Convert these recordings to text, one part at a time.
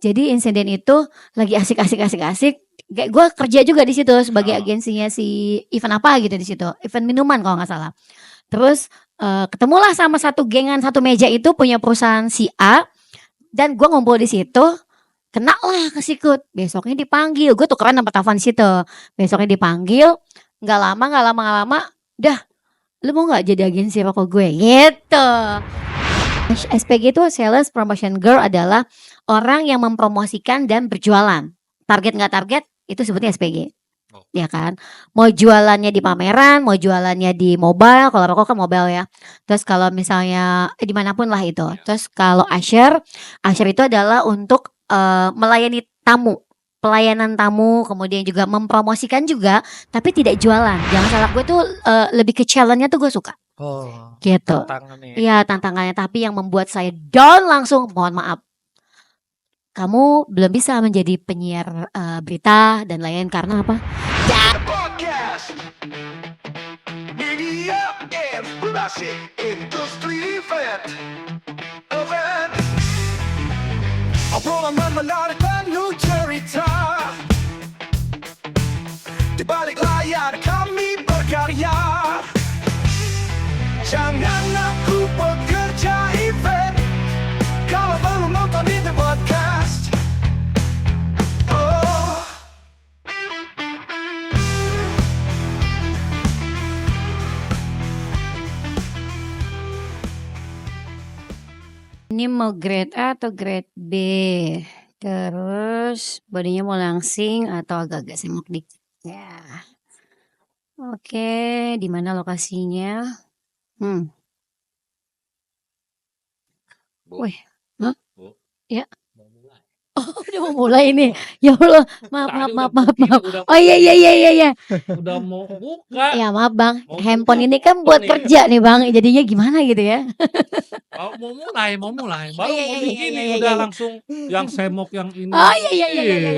Jadi insiden itu lagi asik. Kayak gue kerja juga di situ sebagai agensinya si event apa gitu di situ, event minuman kalau nggak salah. Terus ketemulah sama satu gengan satu meja itu punya perusahaan si A, dan gue ngumpul di situ, kena lah kesikut. Besoknya dipanggil, gue tukeran sama telepon di situ. Besoknya dipanggil, nggak lama, dah, lu mau nggak jadi agensi rokok gue? Gitu. SPG itu Sales Promotion Girl adalah orang yang mempromosikan dan berjualan. Target nggak target itu sebutnya SPG. Ya kan, mau jualannya di pameran, mau jualannya di mobile, kalau rokok kan mobile ya. Terus kalau misalnya dimanapun lah itu. Terus kalau Usher itu adalah untuk melayani tamu, pelayanan tamu, kemudian juga mempromosikan juga, tapi tidak jualan. Jangan salah, gue tuh lebih ke challenge-nya tuh gue suka. Gitu. Iya, tantangannya, tapi yang membuat saya down langsung, mohon maaf. Kamu belum bisa menjadi penyiar berita dan lain karena apa? Podcast Media Inspirasi Industri Event Obrolan menarik penuh cerita, di balik layar kami berkarya. Jangan aku pekerja event kalau belum nonton di The Podcast. Ini mau grade A atau grade B? Terus bodinya mau langsing atau agak-agak semok dikit? Ya. Oke, di mana lokasinya? Wih, hah? Ya. Udah mau mulai nih. Ya Allah, maaf. Oh iya. Udah mau buka. Ya maaf Bang, handphone ini kan buat kerja nih Bang. Jadinya gimana gitu ya? Mau mulai. Baru Iya, mau iya, begini iya, udah iya. langsung yang semok yang ini. Oh iya.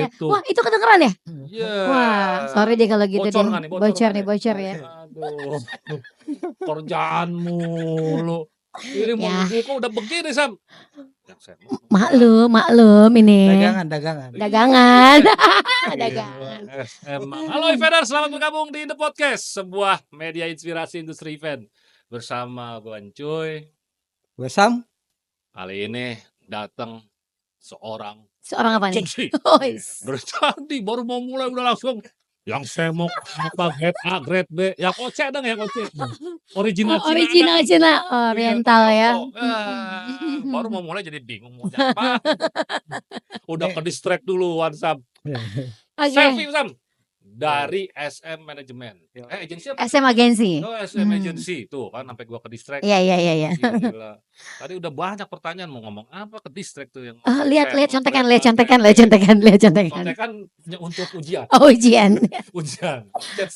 Gitu. Wah, itu kedengeran ya? Iya. Wah, sorry deh kalau gitu Bocor deh. nggak nih? Bocor ya. Aduh. Kerjaan mulu. Ini mau Ya. buka udah begini Sam. Yang semok. Maklum ini. Dagangan. Dagangan. SM. Halo Eventer, selamat bergabung di The Podcast, sebuah media inspirasi industri event. Bersama gue Cuy. Gue Sam. Kali ini datang seorang Seorang apa nih? agensi. Oh, Dari tadi baru mau mulai udah langsung yang semok apa grade A, grade B, yang oce dong yang oce. Original Cina Oriental ya. Baru mau mulai jadi bingung mau apa. Udah ke distract dulu Sam. Oke. Selfie Sam dari SM Management. Agensi apa? SM Agensi. Oh, SM Agency tuh kan sampai gua ke distract. Iya. Gila. Tadi udah banyak pertanyaan mau ngomong apa ke distract tuh yang. Lihat contekan. Contekan untuk ujian. Oh, ujian.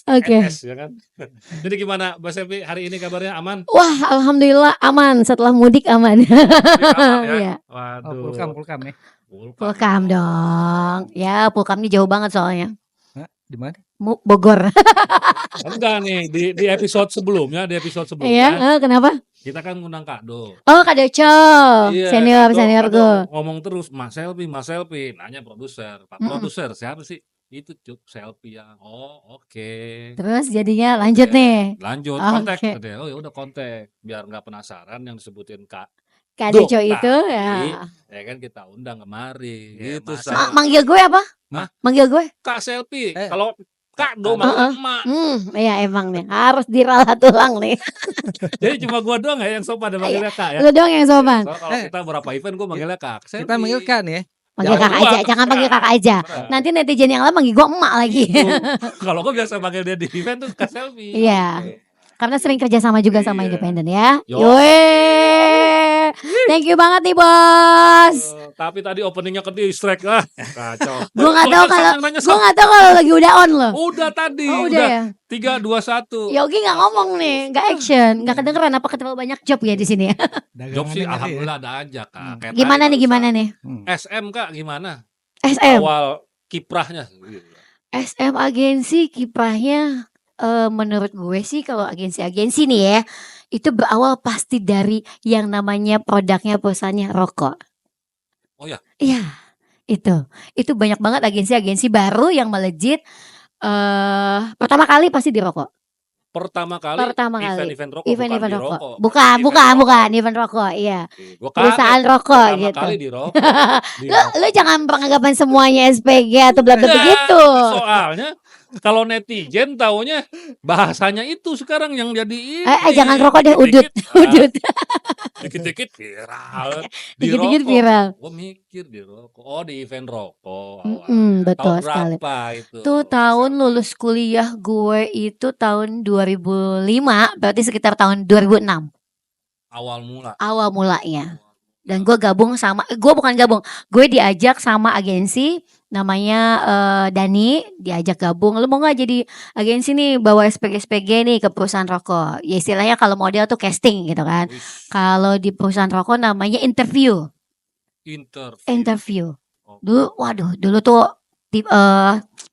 Oke. NS, ya kan. Jadi gimana Mbak Selvi hari ini kabarnya aman? Wah, alhamdulillah aman, setelah mudik aman. Iya. Waduh. Pulkam ya. Pulkam dong. Ya, Pulkamnya jauh banget soalnya. Di mana? Bogor. Enggak nih di episode sebelumnya, Iya, kenapa? kita kan ngundang Kak Do. Oh, Kak Deco. Iya, Senior Kak Do gue. ngomong terus Mas Selvi, nanya produser. Pak produser siapa sih? Itu Cuk Selvi yang. Oh, oke. Terus jadinya lanjut nih. Lanjut kontak. Oh ya udah kontak biar nggak penasaran yang disebutin Kak Deco itu ya. Ya kan kita undang kemari gitu. Manggil gue apa? Manggil gue Kak Selvi. Kalau Kak Do manggil emak. Iya emang nih harus diralat ulang nih. Jadi cuma gua doang ya yang sopan manggilnya Kak ya. Lu doang yang sopan. So, kalau kita berapa event gua manggilnya Kak. Kita manggil Kak nih ya. Panggil Kakak aja, jangan panggil Kakak aja. Nanti netizen yang lain manggil gue emak lagi. Kalau gua biasa manggil dia di event tuh Kak Selvi. Iya. Karena sering kerja sama juga sama independen ya. Thank you banget nih bos. Tapi tadi openingnya ke distract lah. Kacau. Gue nggak tahu kalau lagi udah on loh. Udah tadi. Udah ya. 3, 2, 1. Yogi nggak ngomong nih, nggak action, nggak kedengeran. Apa ketemu banyak job ya di sini ya? Job sih alhamdulillah ada aja Kak. Gimana nih? SM Kak gimana? SM. Awal kiprahnya. SM Agensi kiprahnya menurut gue sih kalau agensi nih ya, itu berawal pasti dari yang namanya produknya perusahaannya rokok. Oh ya? Iya. Itu banyak banget agensi-agensi baru yang melejit. Pertama kali pasti di rokok. Pertama kali Pertama kali. event-event rokok, bukan Event-event di rokok. rokok. Bukan, Event bukan, rokok. bukan event rokok. Iya. Gua Perusahaan kaget. rokok Pertama gitu. kali di rokok. Di rokok. Lu jangan beranggapan semuanya SPG atau bla bla Enggak, begitu. soalnya kalau netizen taunya bahasanya itu sekarang yang jadi ini. Jangan rokok deh, udut. Udut. Dikit-dikit viral. Dikit-dikit rokok. viral. Gue mikir di rokok. Oh, di event rokok. Betul Tahun sekali. berapa itu? Tuh tahun lulus kuliah gue itu tahun 2005, berarti sekitar tahun 2006 Awal mula. awal mulanya. Dan gue gabung sama, gue bukan gabung, gue diajak sama agensi namanya Dani, diajak gabung. Lu mau nggak jadi agensi nih, bawa SPG nih ke perusahaan rokok? Ya istilahnya kalau model tuh casting gitu kan. Wis, Kalau di perusahaan rokok namanya interview. interview. Oh, Dulu tuh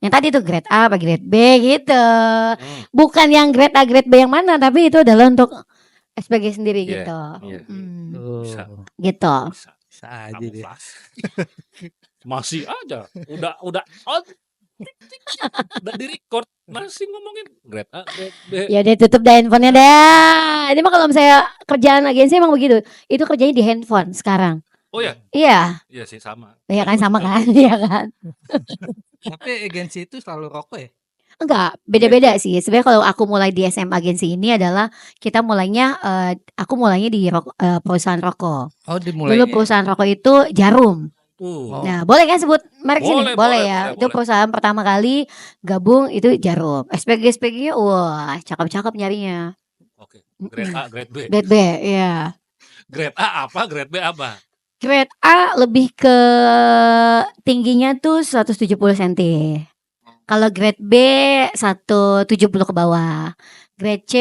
yang tadi tuh grade A apa grade B gitu. Bukan yang grade A grade B yang mana, tapi itu adalah untuk SPG sendiri Iya, gitu. iya. Bisa. Gitu. Bisa. Aja deh. Masih aja. Udah on. Udah di record masih ngomongin grade A, grade B. Ya udah tutup dah handphonenya dah. Ini mah kalau misalnya kerjaan agensi emang begitu. Itu kerjanya di handphone sekarang. Oh ya, Iya, iya sih sama. ya kan sama kan, iya kan. Tapi agensi itu selalu rokok ya? Enggak, beda-beda sih. Sebenarnya kalau aku mulai di SM agensi ini adalah kita mulainya aku mulainya di perusahaan rokok. Oh, dimulai. Dulu perusahaan rokok itu Jarum. Oh. Nah, boleh kan sebut merek sini? Boleh, Boleh ya. boleh, Itu boleh. perusahaan pertama kali gabung itu Jarum. SPG-SPG-nya wah, cakep-cakep nyarinya. Oke. Grade A, grade B. Grade B, iya. Grade A apa, grade B apa? Grade A lebih ke tingginya tuh 170 cm. Kalau grade B 170 ke bawah. Grade C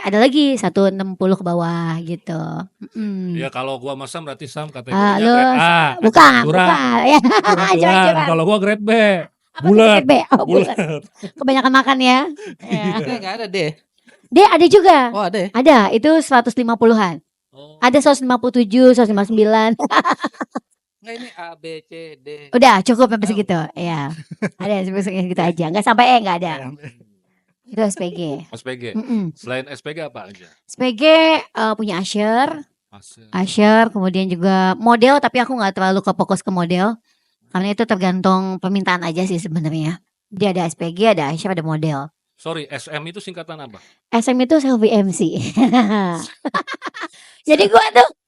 ada lagi 160 ke bawah gitu. Ya kalau gua sama Sam berarti Sam Ah, kategorinya lu grade A. bukan, Curang. bukan. Ya, curang-curang. Kalau gua grade B. Apa tuh Bulat. grade B? Oh, bulat. Bulat. Kebanyakan makan ya. Ya. Enggak ada deh. Dia ada juga. Oh, ada ya? Ada, itu 150-an. Oh. Ada 157, 159. Enggak, ini A, B, C, D. Udah cukup sampai segitu. Ya. Ada sampai segitu aja. Enggak sampai enggak ada. Itu SPG. SPG. Selain SPG apa aja? SPG punya Asher, Masih. kemudian juga model, tapi aku nggak terlalu fokus ke model karena itu tergantung permintaan aja sih sebenarnya. Dia ada SPG, ada Asher, ada model. Sorry, SM itu singkatan apa? SM itu selfie MC. Jadi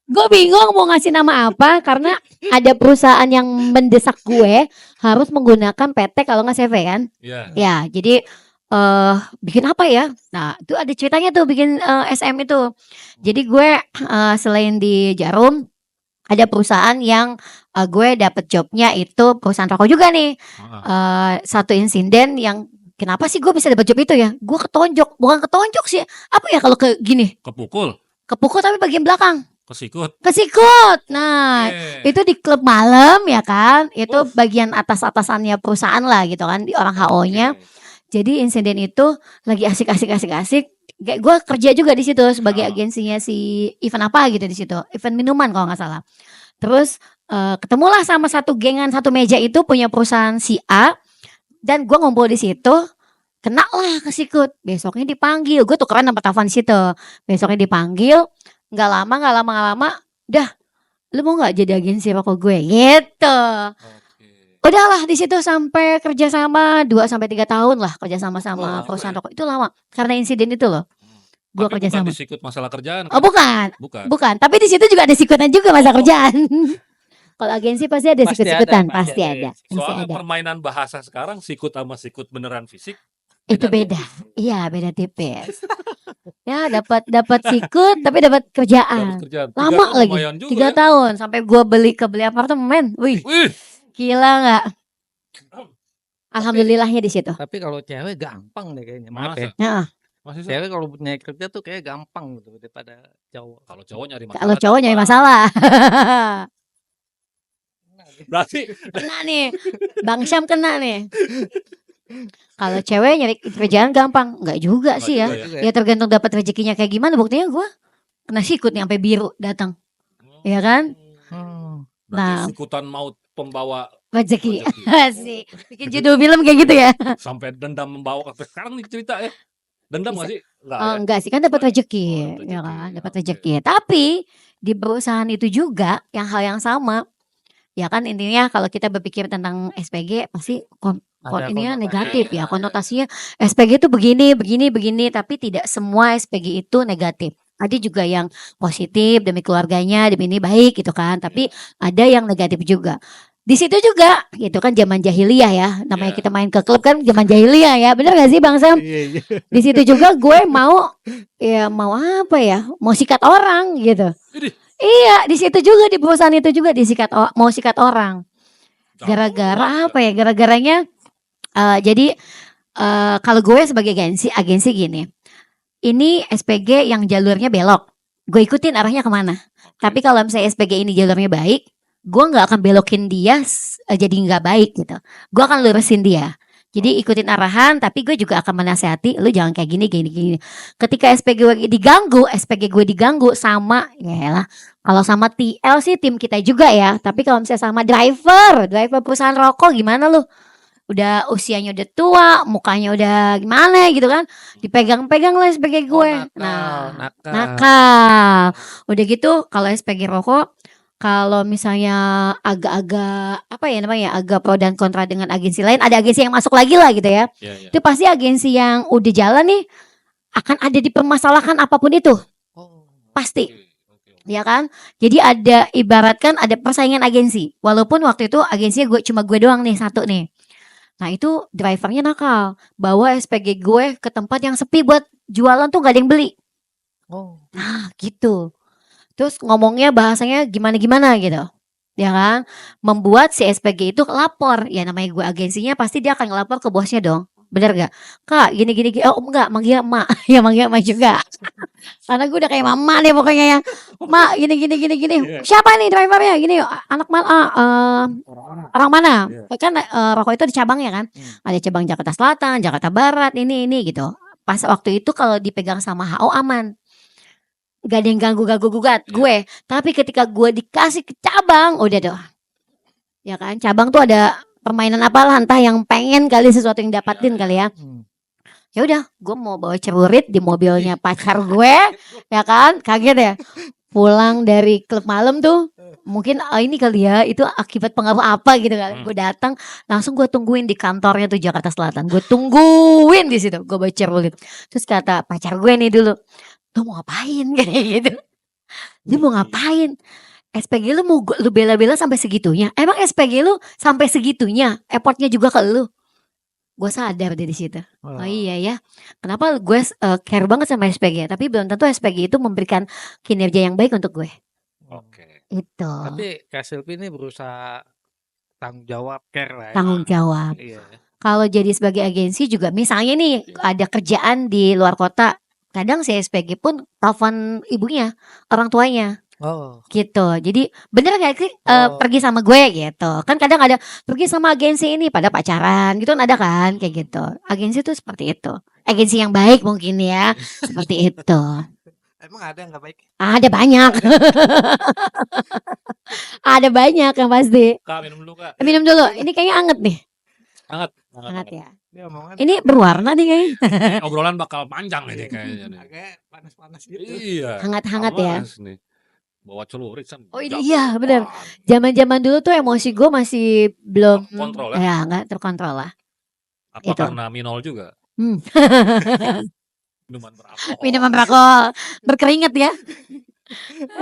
gue bingung mau ngasih nama apa karena ada perusahaan yang mendesak gue harus menggunakan PT kalau nggak CV kan. Iya. Ya, jadi bikin apa ya? Nah, itu ada ceritanya tuh bikin SM itu. Jadi gue selain di Jarum ada perusahaan yang gue dapet jobnya itu perusahaan rokok juga nih. Satu insiden yang kenapa sih gue bisa dapet job itu ya? Gue ketonjok, bukan ketonjok sih. Apa ya kalau ke gini? Kepukul, Kepukul tapi bagian belakang. kesikut. Kesikut. Nah, itu di klub malam ya kan. Itu bagian atas-atasannya perusahaan lah gitu kan, di orang HO-nya. Jadi insiden itu lagi asik. Kayak gue kerja juga di situ sebagai agensinya si event apa gitu di situ, event minuman kalau nggak salah. Terus ketemulah sama satu gengan satu meja itu punya perusahaan si A, dan gue ngumpul di situ, kena lah kesikut. Besoknya dipanggil, gue tukeran nomor telepon di situ. Besoknya dipanggil, nggak lama, dah, lu mau nggak jadi agensi rokok gue gitu. Udahlah di situ sampai kerja sama 2-3 tahun lah kerja sama perusahaan rokok. Itu lama karena insiden itu loh. Gua kerja sama. Disikut masalah kerjaan. Oh bukan. Bukan. Tapi di situ juga ada sikutan juga masa kerjaan. Kalau agensi pasti ada sikut-sikutan, pasti ada. Soalnya permainan bahasa sekarang sikut sama sikut beneran fisik. Itu beda. Iya, beda tipis. Ya, dapat sikut tapi dapat kerjaan. Lama lagi. 3 tahun sampai gua beli apartemen. Wih. Gila nggak? Alhamdulillahnya di situ. Tapi kalau cewek gampang deh kayaknya. Maaf ya. Heeh. Cewek kalau punya kerja tuh kayak gampang gitu daripada cowok. Kalau cowok nyari masalah. Kalau cowok nyari masalah. Berarti kena nih. Bang Syam kena nih. Kalau cewek nyari kerjaan gampang, enggak juga sih ya. Ya tergantung dapat rezekinya kayak gimana. Buktinya gue kena sikut nih sampai biru datang. Iya kan? Nah, sikutan maut pembawa Rezeki. Rezeki. Asik. Bikin judul film kayak gitu ya. Sampai dendam membawa sampai sekarang nih cerita ya. Dendam Bisa. nggak sih? Enggak Oh, ya? enggak sih, kan dapat Enggak ya? rezeki, Oh, dapat ya rezeki. kan, dapat Oke. rezeki. Tapi di perusahaan itu juga yang hal yang sama. Ya kan intinya kalau kita berpikir tentang SPG pasti Ada ininya konotasi. negatif Iya, ya, iya. konotasinya SPG itu begini, begini, begini, tapi tidak semua SPG itu negatif. Ada juga yang positif demi keluarganya, demi ini baik gitu kan, tapi ada yang negatif juga. Di situ juga gitu kan zaman jahiliyah ya, namanya Iya. kita main ke klub kan zaman jahiliyah ya, bener gak sih Bang Sam? Iya. Di situ juga gue mau mau apa ya, mau sikat orang gitu. Idih. Iya, di situ juga di perusahaan itu juga mau sikat orang. Jauh Gara-gara banget. apa ya? Gara-garanya jadi kalau gue sebagai agensi gini. Ini SPG yang jalurnya belok. Gue ikutin arahnya kemana. Tapi kalau misalnya SPG ini jalurnya baik, gue nggak akan belokin dia jadi nggak baik gitu. Gue akan lurusin dia. Jadi ikutin arahan, tapi gue juga akan menasehati, lu jangan kayak gini, gini. Ketika SPG gue diganggu sama, ya lah. Kalau sama TL sih tim kita juga ya. Tapi kalau misalnya sama driver perusahaan rokok gimana lu? Udah usianya udah tua, mukanya udah gimana gitu kan? Dipegang-pegang lah SPG gue. Nakal. Udah gitu kalau SPG rokok, kalau misalnya agak-agak apa ya namanya, agak pro dan kontra dengan agensi lain, ada agensi yang masuk lagi lah gitu ya. Iya, iya. Itu pasti agensi yang udah jalan nih akan ada dipermasalahkan apapun itu, pasti. Oke. Ya kan? Jadi ada ibaratkan ada persaingan agensi. Walaupun waktu itu agensinya cuma gue doang nih, satu nih. Nah itu drivernya nakal, bawa SPG gue ke tempat yang sepi buat jualan tuh gak ada yang beli. Nah gitu. Terus ngomongnya bahasanya gimana-gimana gitu. Ya kan? Membuat si SPG itu lapor. Ya namanya gue agensinya pasti dia akan ngelapor ke bosnya dong. Bener gak? Kak gini. Oh enggak, manggil emak. Ya manggil emak juga. Karena gue udah kayak mama nih pokoknya ya. Mak gini. Siapa nih drivernya? Gini anak mana? Orang mana? Kan rokok itu ada cabangnya kan. Ada cabang Jakarta Selatan, Jakarta Barat, ini gitu. Pas waktu itu kalau dipegang sama HO aman. Gak ada yang ganggu gugat gue. Tapi ketika gue dikasih ke cabang, udah doh. Ya kan, cabang tuh ada permainan apalah, entah yang pengen kali sesuatu yang dapatin kali ya. Ya udah, gue mau bawa celurit di mobilnya pacar gue, ya kan, kaget ya. Pulang dari klub malam tuh, mungkin ini kali ya, itu akibat pengaruh apa gitu kan. Gue datang, langsung gue tungguin di kantornya tuh Jakarta Selatan. Gue tungguin di situ, gue bawa celurit. Terus kata pacar gue nih dulu, lu mau ngapain kayak gitu. Dia mau ngapain? SPG lu mau lu bela-bela sampai segitunya? Emang SPG lu sampai segitunya? Effortnya juga ke lu? Gue sadar dari situ. Oh iya ya. Kenapa gue care banget sama SPG? Tapi belum tentu SPG itu memberikan kinerja yang baik untuk gue. Oke. Itu. Tapi KSLP ini berusaha tanggung jawab, care lah ya. Tanggung jawab. Iya. Kalau jadi sebagai agensi juga, misalnya nih ada kerjaan di luar kota, kadang si SPG pun telepon ibunya, orang tuanya. Gitu. Jadi bener gak sih pergi sama gue gitu. Kan kadang ada pergi sama agensi ini pada pacaran gitu kan, ada kan kayak gitu. Agensi tuh seperti itu. Agensi yang baik mungkin ya. Seperti itu. Emang ada yang gak baik? Ada banyak. Ada banyak yang pasti. Kak, minum dulu Kak. Minum dulu. Ini kayaknya anget nih. Hangat. Ya. Dia omongan Ini berwarna nih kayaknya. Obrolan bakal panjang ini kayaknya nih. agak panas-panas gitu. Iya. Hangat-hangat ya. Panas nih. Bawa celurit kan. Oh iya bener. Zaman-zaman dulu tuh emosi gue masih belum Kontrol ya? Ya nggak terkontrol lah. Apa Itu. karena minol juga? Minuman beralkohol. Minuman beralkohol berkeringat ya.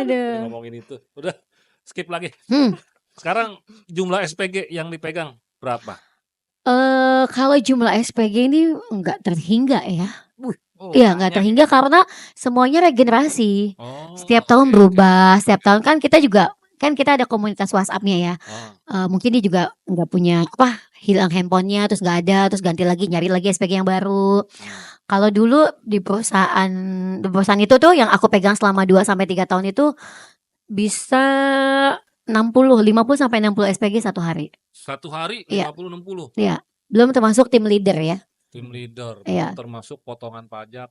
Aduh. Ngomongin itu. Udah skip lagi. Hmm. Sekarang jumlah SPG yang dipegang berapa? Kalau jumlah SPG ini enggak terhingga ya. Oh, Iya nggak banyak. terhingga karena semuanya regenerasi. Oh, Setiap tahun oke, berubah. Setiap tahun kan kita juga kita ada komunitas WhatsApp-nya ya. Oh. Mungkin dia juga nggak punya hilang handphonenya terus nggak ada terus ganti lagi nyari lagi SPG yang baru. Kalau dulu di perusahaan itu tuh yang aku pegang selama 2-3 tahun itu bisa 50 sampai 60 SPG satu hari. Satu hari Iya. 50-60. Iya, belum termasuk tim leader ya. Team leader, Iya. termasuk potongan pajak.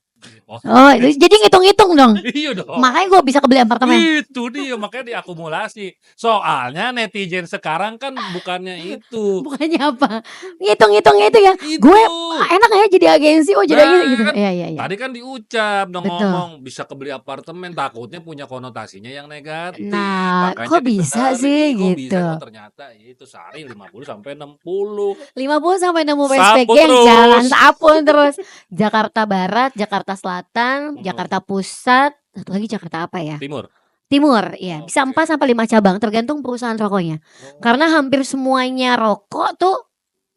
Oh, itu jadi ngitung-ngitung dong. Iya dong. Makanya gue bisa kebeli apartemen. Itu dia, makanya diakumulasi. Soalnya netizen sekarang kan bukannya itu. Bukannya apa? Ngitung-ngitung itu ya. Itu. Gue enak ya jadi agensi. Oh, jadi Nah, agensi gitu. kan Iya, iya, iya. Tadi kan diucap dong Betul. ngomong bisa kebeli apartemen, takutnya punya konotasinya yang negatif. Nah, Makanya kok bisa dibenerin, sih kok gitu. bisa, oh ternyata itu sehari 50 sampai 60. 50 sampai 60 Sapu SPG yang terus. jalan sapun terus. Jakarta Barat, Jakarta Selatan, Jakarta Pusat, satu lagi Jakarta apa ya? Timur. Timur, ya. Bisa Oke. 4 sampai 5 cabang tergantung perusahaan rokoknya. Karena hampir semuanya rokok tuh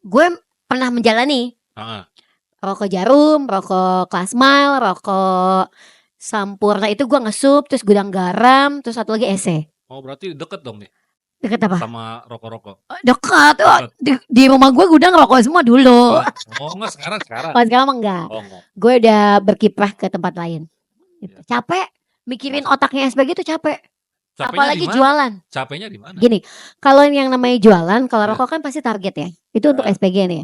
gue pernah menjalani. Heeh. Rokok Jarum, rokok Klasmile, rokok Sampurna itu gue ngesup, terus Gudang Garam, terus satu lagi EC. Oh, berarti deket dong nih Deket apa? sama rokok-rokok. Dekat. Oh, Deket. di rumah gue gudang rokok semua dulu. Oh, enggak sekarang. Kalau sekarang mah enggak. Oh, enggak. Gue udah berkiprah ke tempat lain. Gitu. Iya. Capek mikirin otaknya SPG itu capek. Capeknya Apalagi di mana? jualan. Capeknya di mana? Gini, kalau yang namanya jualan, kalau Ya. rokok kan pasti target ya. Itu untuk SPG nih.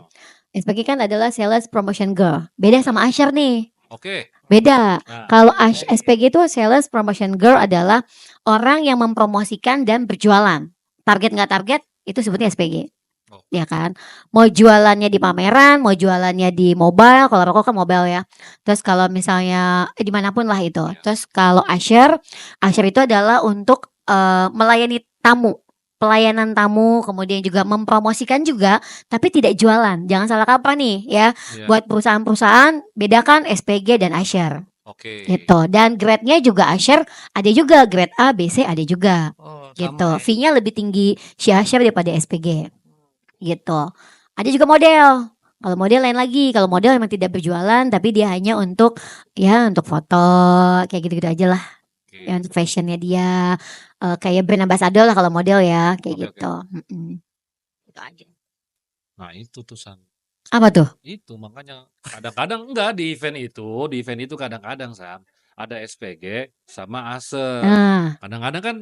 SPG kan adalah sales promotion girl. Beda sama Asher nih. Oke. Beda. Nah, Kalau SPG itu sales promotion girl adalah orang yang mempromosikan dan berjualan. Target nggak target itu sebutnya SPG. Oh. Ya kan? Mau jualannya di pameran, mau jualannya di mobile, kalau rokok kan mobile ya. Terus kalau misalnya dimanapun lah itu. Ya. Terus kalau Asher itu adalah untuk melayani tamu. Pelayanan tamu, kemudian juga mempromosikan juga, tapi tidak jualan. Jangan salah kaprah nih ya. Iya. Buat perusahaan-perusahaan, bedakan SPG dan Asher. Oke. Gitu. Dan grade-nya juga Asher ada juga, grade A, B, C ada juga. Oh, Gitu. sama ya. Fee-nya lebih tinggi si Asher daripada SPG. Gitu. Ada juga model. Kalau model lain lagi. Kalau model memang tidak berjualan, tapi dia hanya untuk untuk foto kayak gitu-gitu aja lah. Oke. Ya, untuk fashionnya dia kayak brand ambassador lah kalau model ya kayak Oke, gitu. Gitu aja. Nah, itu tuh San. Apa tuh? Itu makanya kadang-kadang enggak di event itu kadang-kadang Sam ada SPG sama Aser. Nah, Kadang-kadang kan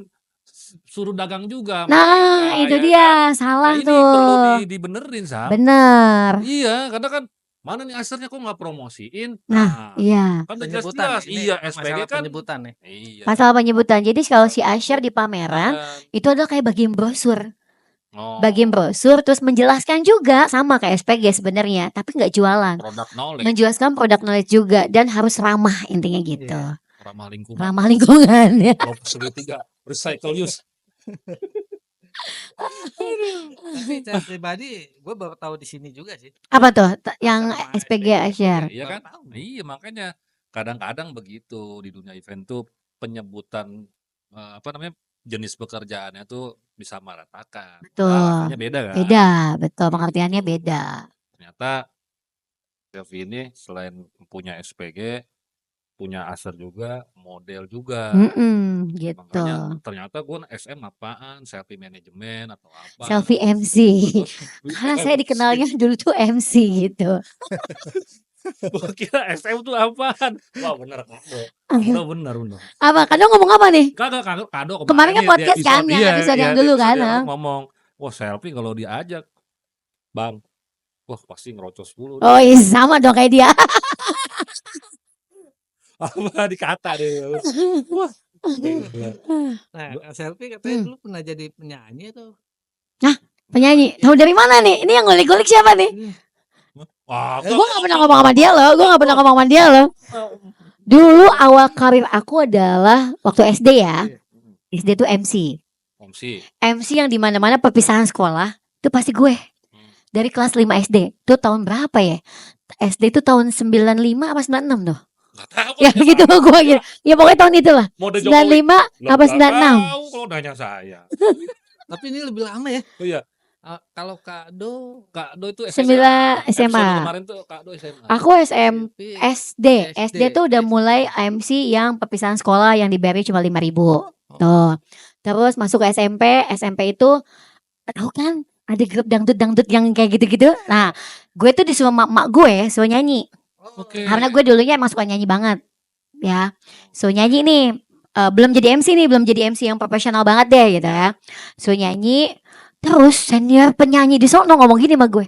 suruh dagang juga. nah itu ya dia kan? salah Nah, ini perlu tuh. dibenerin Sam. Bener. Iya, karena kan mana nih Asernya kok nggak promosiin? Nah, iya. Kan udah Penyebutan. jelas-jelas. Ini Iya, SPG masalah kan. penyebutan ya. Iya. Masalah penyebutan. Jadi kalau si Asher di pameran itu adalah kayak bagian brosur. Oh, Bagian brosur terus menjelaskan juga sama kayak SPG sebenarnya, tapi nggak jualan. produk knowledge, Menjelaskan produk knowledge juga dan harus ramah intinya gitu. Iya. ramah lingkungan. Ramah lingkungan ya. Propus segitiga, recycle use. Tapi secara pribadi gue baru tahu di sini juga sih. Apa tuh yang Sama SPG Asher? Iya kan? Baru tahu. Iya, makanya kadang-kadang begitu di dunia event tuh penyebutan jenis pekerjaannya tuh bisa meratakan. Betul. Rasanya beda kan? Beda, betul pengertiannya beda. Ternyata Selvi ini selain punya SPG, punya Aser juga, model juga. Gitu. Makanya ternyata gue SM apaan, selfie manajemen atau apa. Selfie MC. Karena saya dikenalnya dulu tuh MC gitu. Gue kira SM tuh apaan? Wah bener kado. Bener. Apa? Kadang ngomong apa nih? Kagak kado Kemarin kan podcast kan, yang episode yang dulu kan, dia ngomong, wah selfie kalau diajak, bang, wah pasti ngerocos dulu. Oh iya sama dong kayak dia. Apa dikata deh. Wah. Nah, selfie katanya dulu pernah jadi penyanyi atau? Penyanyi. Tahu dari mana nih? Ini yang ngulik-ngulik siapa nih? Wah, Gue gak pernah ngomong sama dia loh. Dulu awal karir aku adalah waktu SD ya. SD tuh MC. MC yang dimana-mana perpisahan sekolah itu pasti gue. Dari kelas 5 SD. Itu tahun berapa ya? SD itu tahun 95 apa 96 tuh? Nggak tahu. Ya gitu gue gitu. Ya pokoknya tahun itulah. Mode Jokowi. 95 apa 96? Tahu kalau nanya saya. Tapi ini lebih lama ya. Oh iya. Kalau Kado itu 9 SMA. Kemarin tuh Kado SMA. Aku SD. SD tuh udah SD. mulai MC yang perpisahan sekolah yang dibayar cuma 5.000. Tuh. Terus masuk ke SMP itu tahu kan ada grup dangdut yang kayak gitu-gitu. Nah, gue tuh disuruh mak gue suruh nyanyi. Oke. Karena gue dulunya emang suka nyanyi banget. Ya. Suruh nyanyi nih. Belum jadi MC yang profesional banget deh gitu ya. Suruh nyanyi. Terus senior penyanyi di sono ngomong gini sama gue.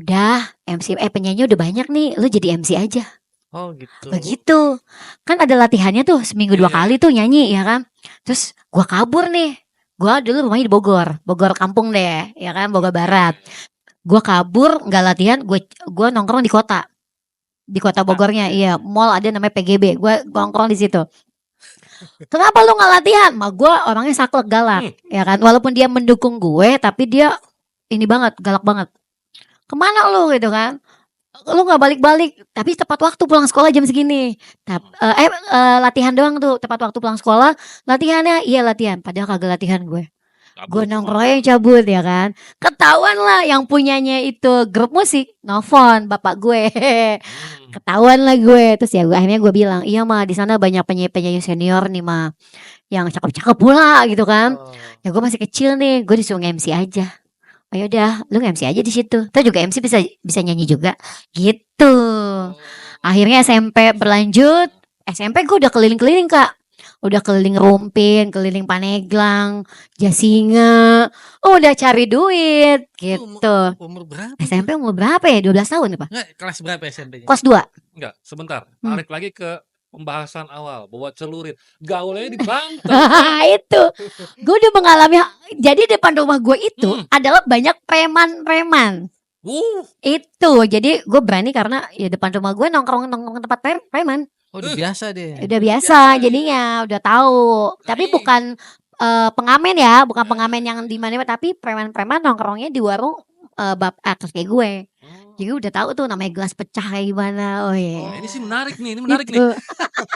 udah MC penyanyi udah banyak nih, lu jadi MC aja. Oh gitu. Begitu. Kan ada latihannya tuh seminggu 2 kali tuh nyanyi ya kan. Terus gua kabur nih. Gua dulu rumahnya di Bogor kampung deh, ya kan, Bogor Barat. Gua kabur nggak latihan, gua nongkrong di kota. Di kota Bogornya, iya, mall ada namanya PGB. Gua nongkrong di situ. Kenapa lu nggak latihan? Gua orangnya saklek galak, ya kan. Walaupun dia mendukung gue, tapi dia ini banget, galak banget. Kemana lu gitu kan? Lu nggak balik-balik, tapi tepat waktu pulang sekolah jam segini. Latihan doang tuh, tepat waktu pulang sekolah. Latihannya, iya latihan. Padahal kagak latihan gue. Gue nongkrong cabut ya kan. Ketahuan lah yang punyanya itu grup musik, nelfon bapak gue. Ketahuan lah gue. Terus ya akhirnya gue bilang, iya mah di sana banyak penyanyi senior nih mah, yang cakep-cakep pula gitu kan. Ya gue masih kecil nih, gue disuruh MC aja. Ayo dah, lu MC aja di situ. Terus juga MC bisa nyanyi juga, gitu. Akhirnya SMP berlanjut. SMP gue udah keliling-keliling Kak. Udah keliling Rumpin, keliling Paneglang, Jasinga. Udah cari duit gitu. Umur berapa? SMP umur berapa ya? 12 tahun apa? Enggak, kelas berapa SMP-nya? Kelas 2. Enggak, sebentar. Tarik lagi ke pembahasan awal bahwa celurit gaulnya di Banten. Itu gue udah mengalami. Jadi depan rumah gue itu adalah banyak preman. Itu jadi gue berani karena ya depan rumah gue nongkrong tempat preman. Oh, udah biasa deh. Udah biasa jadinya, udah tahu. Tapi bukan pengamen ya, bukan pengamen yang di mana, tapi preman-preman nongkrongnya di warung atas kayak gue. Jadi udah tahu tuh namanya gelas pecah kayak gimana. Oh iya. Ini sih menarik nih, nih.